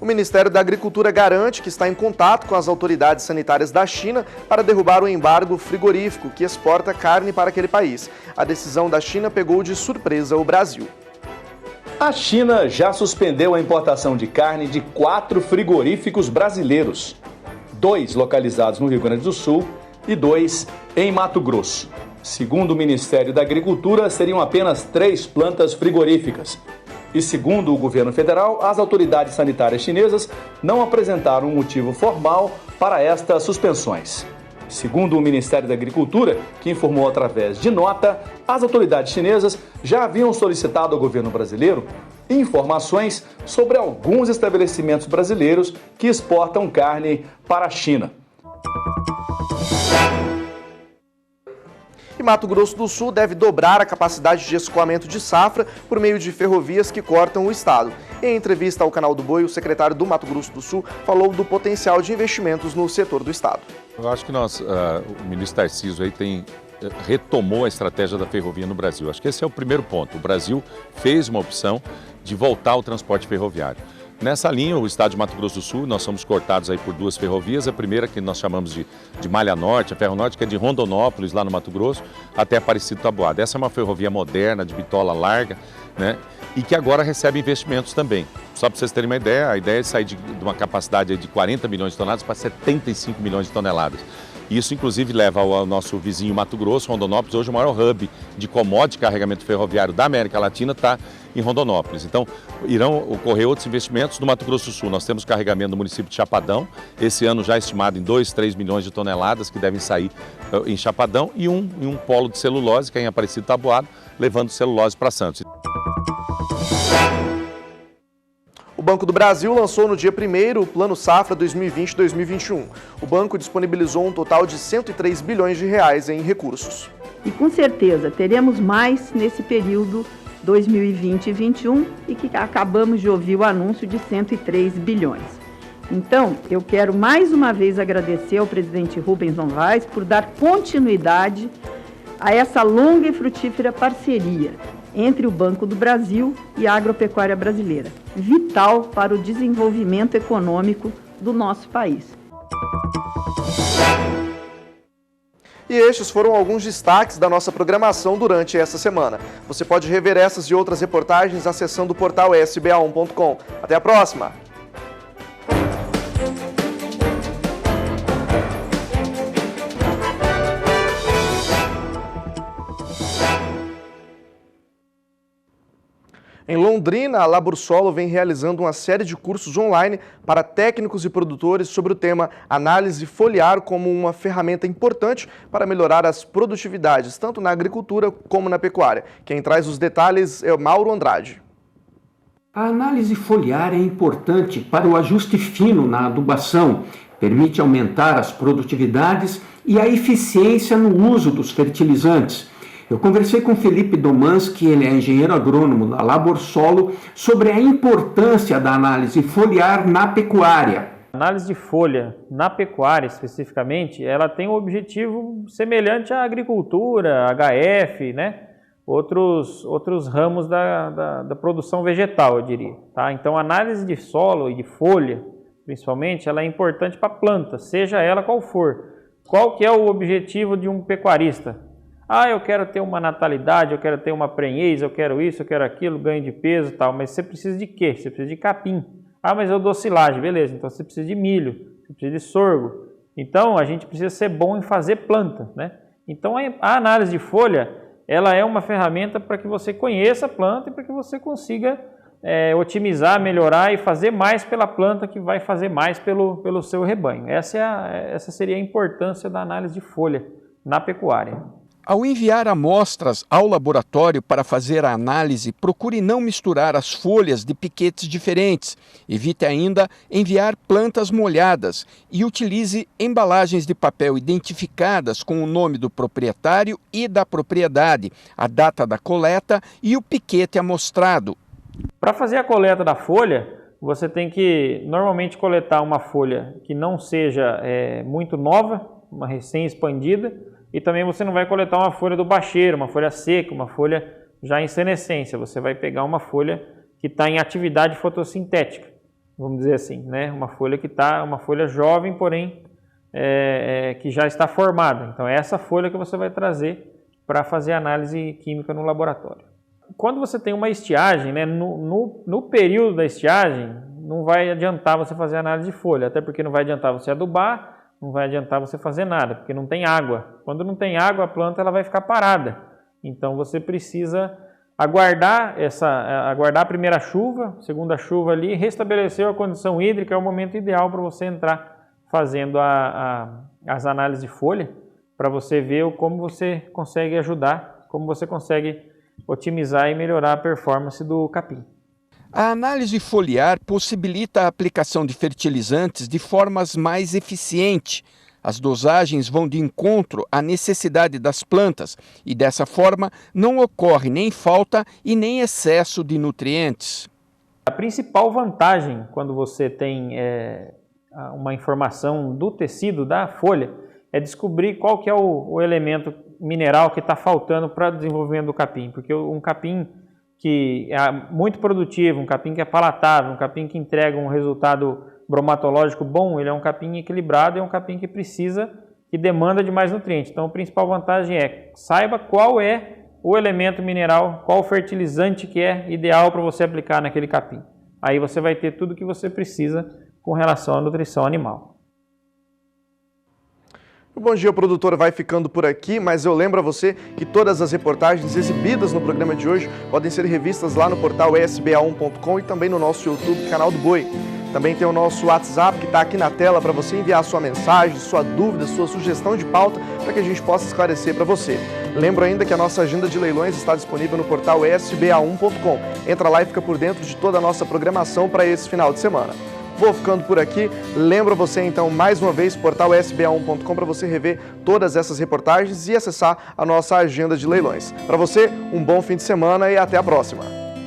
O Ministério da Agricultura garante que está em contato com as autoridades sanitárias da China para derrubar o embargo frigorífico que exporta carne para aquele país. A decisão da China pegou de surpresa o Brasil. A China já suspendeu a importação de carne de 4 frigoríficos brasileiros. 2 localizados no Rio Grande do Sul e 2 em Mato Grosso. Segundo o Ministério da Agricultura, seriam apenas 3 plantas frigoríficas. E segundo o governo federal, as autoridades sanitárias chinesas não apresentaram um motivo formal para estas suspensões. Segundo o Ministério da Agricultura, que informou através de nota, as autoridades chinesas já haviam solicitado ao governo brasileiro informações sobre alguns estabelecimentos brasileiros que exportam carne para a China. E Mato Grosso do Sul deve dobrar a capacidade de escoamento de safra por meio de ferrovias que cortam o estado. Em entrevista ao Canal do Boi, o secretário do Mato Grosso do Sul falou do potencial de investimentos no setor do estado. Eu acho que o ministro Tarcísio aí retomou a estratégia da ferrovia no Brasil. Acho que esse é o primeiro ponto. O Brasil fez uma opção de voltar ao transporte ferroviário. Nessa linha, o estado de Mato Grosso do Sul, nós somos cortados aí por 2 ferrovias. A primeira, que nós chamamos de Malha Norte, a Ferro Norte, que é de Rondonópolis, lá no Mato Grosso, até Aparecido Taboada. Essa é uma ferrovia moderna, de bitola larga, né? E que agora recebe investimentos também. Só para vocês terem uma ideia, a ideia é sair de uma capacidade de 40 milhões de toneladas para 75 milhões de toneladas. Isso, inclusive, leva ao nosso vizinho Mato Grosso, Rondonópolis. Hoje o maior hub de commodity carregamento ferroviário da América Latina está em Rondonópolis. Então, irão ocorrer outros investimentos no Mato Grosso do Sul. Nós temos carregamento no município de Chapadão, esse ano já estimado em 2, 3 milhões de toneladas que devem sair em Chapadão, e um polo de celulose, que é em Aparecido Taboado, levando celulose para Santos. O Banco do Brasil lançou no dia 1º o Plano Safra 2020-2021. O banco disponibilizou um total de 103 bilhões de reais em recursos. E com certeza teremos mais nesse período 2020 e 2021 e que acabamos de ouvir o anúncio de 103 bilhões. Então, eu quero mais uma vez agradecer ao presidente Rubens Novaes por dar continuidade a essa longa e frutífera parceria entre o Banco do Brasil e a agropecuária brasileira, vital para o desenvolvimento econômico do nosso país. E estes foram alguns destaques da nossa programação durante esta semana. Você pode rever essas e outras reportagens acessando o portal sba1.com. Até a próxima! Em Londrina, a Laborsolo vem realizando uma série de cursos online para técnicos e produtores sobre o tema análise foliar como uma ferramenta importante para melhorar as produtividades, tanto na agricultura como na pecuária. Quem traz os detalhes é o Mauro Andrade. A análise foliar é importante para o ajuste fino na adubação, permite aumentar as produtividades e a eficiência no uso dos fertilizantes. Eu conversei com Felipe Domanski, ele é engenheiro agrônomo da Laborsolo, sobre a importância da análise foliar na pecuária. A análise de folha na pecuária, especificamente, ela tem um objetivo semelhante à agricultura, HF, né? Outros ramos da produção vegetal, eu diria. Tá? Então, a análise de solo e de folha, principalmente, ela é importante para a planta, seja ela qual for. Qual que é o objetivo de um pecuarista? Eu quero ter uma natalidade, eu quero ter uma prenhez, eu quero isso, eu quero aquilo, ganho de peso e tal. Mas você precisa de quê? Você precisa de capim. Mas eu dou silagem, beleza. Então você precisa de milho, você precisa de sorgo. Então a gente precisa ser bom em fazer planta, né? Então a análise de folha, ela é uma ferramenta para que você conheça a planta e para que você consiga otimizar, melhorar e fazer mais pela planta, que vai fazer mais pelo seu rebanho. Essa seria a importância da análise de folha na pecuária. Ao enviar amostras ao laboratório para fazer a análise, procure não misturar as folhas de piquetes diferentes. Evite ainda enviar plantas molhadas e utilize embalagens de papel identificadas com o nome do proprietário e da propriedade, a data da coleta e o piquete amostrado. Para fazer a coleta da folha, você tem que normalmente coletar uma folha que não seja muito nova, uma recém-expandida. E também você não vai coletar uma folha do bacheiro, uma folha seca, uma folha já em senescência. Você vai pegar uma folha que está em atividade fotossintética, vamos dizer assim, né? Uma folha jovem, porém que já está formada. Então é essa folha que você vai trazer para fazer análise química no laboratório. Quando você tem uma estiagem, né, no período da estiagem, não vai adiantar você fazer análise de folha, até porque não vai adiantar você adubar, não vai adiantar você fazer nada, porque não tem água. Quando não tem água, a planta ela vai ficar parada. Então você precisa aguardar a primeira chuva, segunda chuva ali, restabeleceu a condição hídrica, é o momento ideal para você entrar fazendo as análises de folha, para você ver como você consegue ajudar, como você consegue otimizar e melhorar a performance do capim. A análise foliar possibilita a aplicação de fertilizantes de formas mais eficientes. As dosagens vão de encontro à necessidade das plantas e, dessa forma, não ocorre nem falta e nem excesso de nutrientes. A principal vantagem quando você tem uma informação do tecido da folha é descobrir qual que é o elemento mineral que está faltando para o desenvolvimento do capim, porque um capim que é muito produtivo, um capim que é palatável, um capim que entrega um resultado bromatológico bom, ele é um capim equilibrado, é um capim que demanda de mais nutrientes. Então a principal vantagem é saiba qual é o elemento mineral, qual o fertilizante que é ideal para você aplicar naquele capim. aí você vai ter tudo que você precisa com relação à nutrição animal. O Bom Dia Produtor vai ficando por aqui, mas eu lembro a você que todas as reportagens exibidas no programa de hoje podem ser revistas lá no portal sba1.com e também no nosso YouTube, Canal do Boi. Também tem o nosso WhatsApp que está aqui na tela para você enviar sua mensagem, sua dúvida, sua sugestão de pauta para que a gente possa esclarecer para você. Lembro ainda que a nossa agenda de leilões está disponível no portal sba1.com. Entra lá e fica por dentro de toda a nossa programação para esse final de semana. Vou ficando por aqui. Lembro você então mais uma vez, portal sba1.com, para você rever todas essas reportagens e acessar a nossa agenda de leilões. Para você, um bom fim de semana e até a próxima.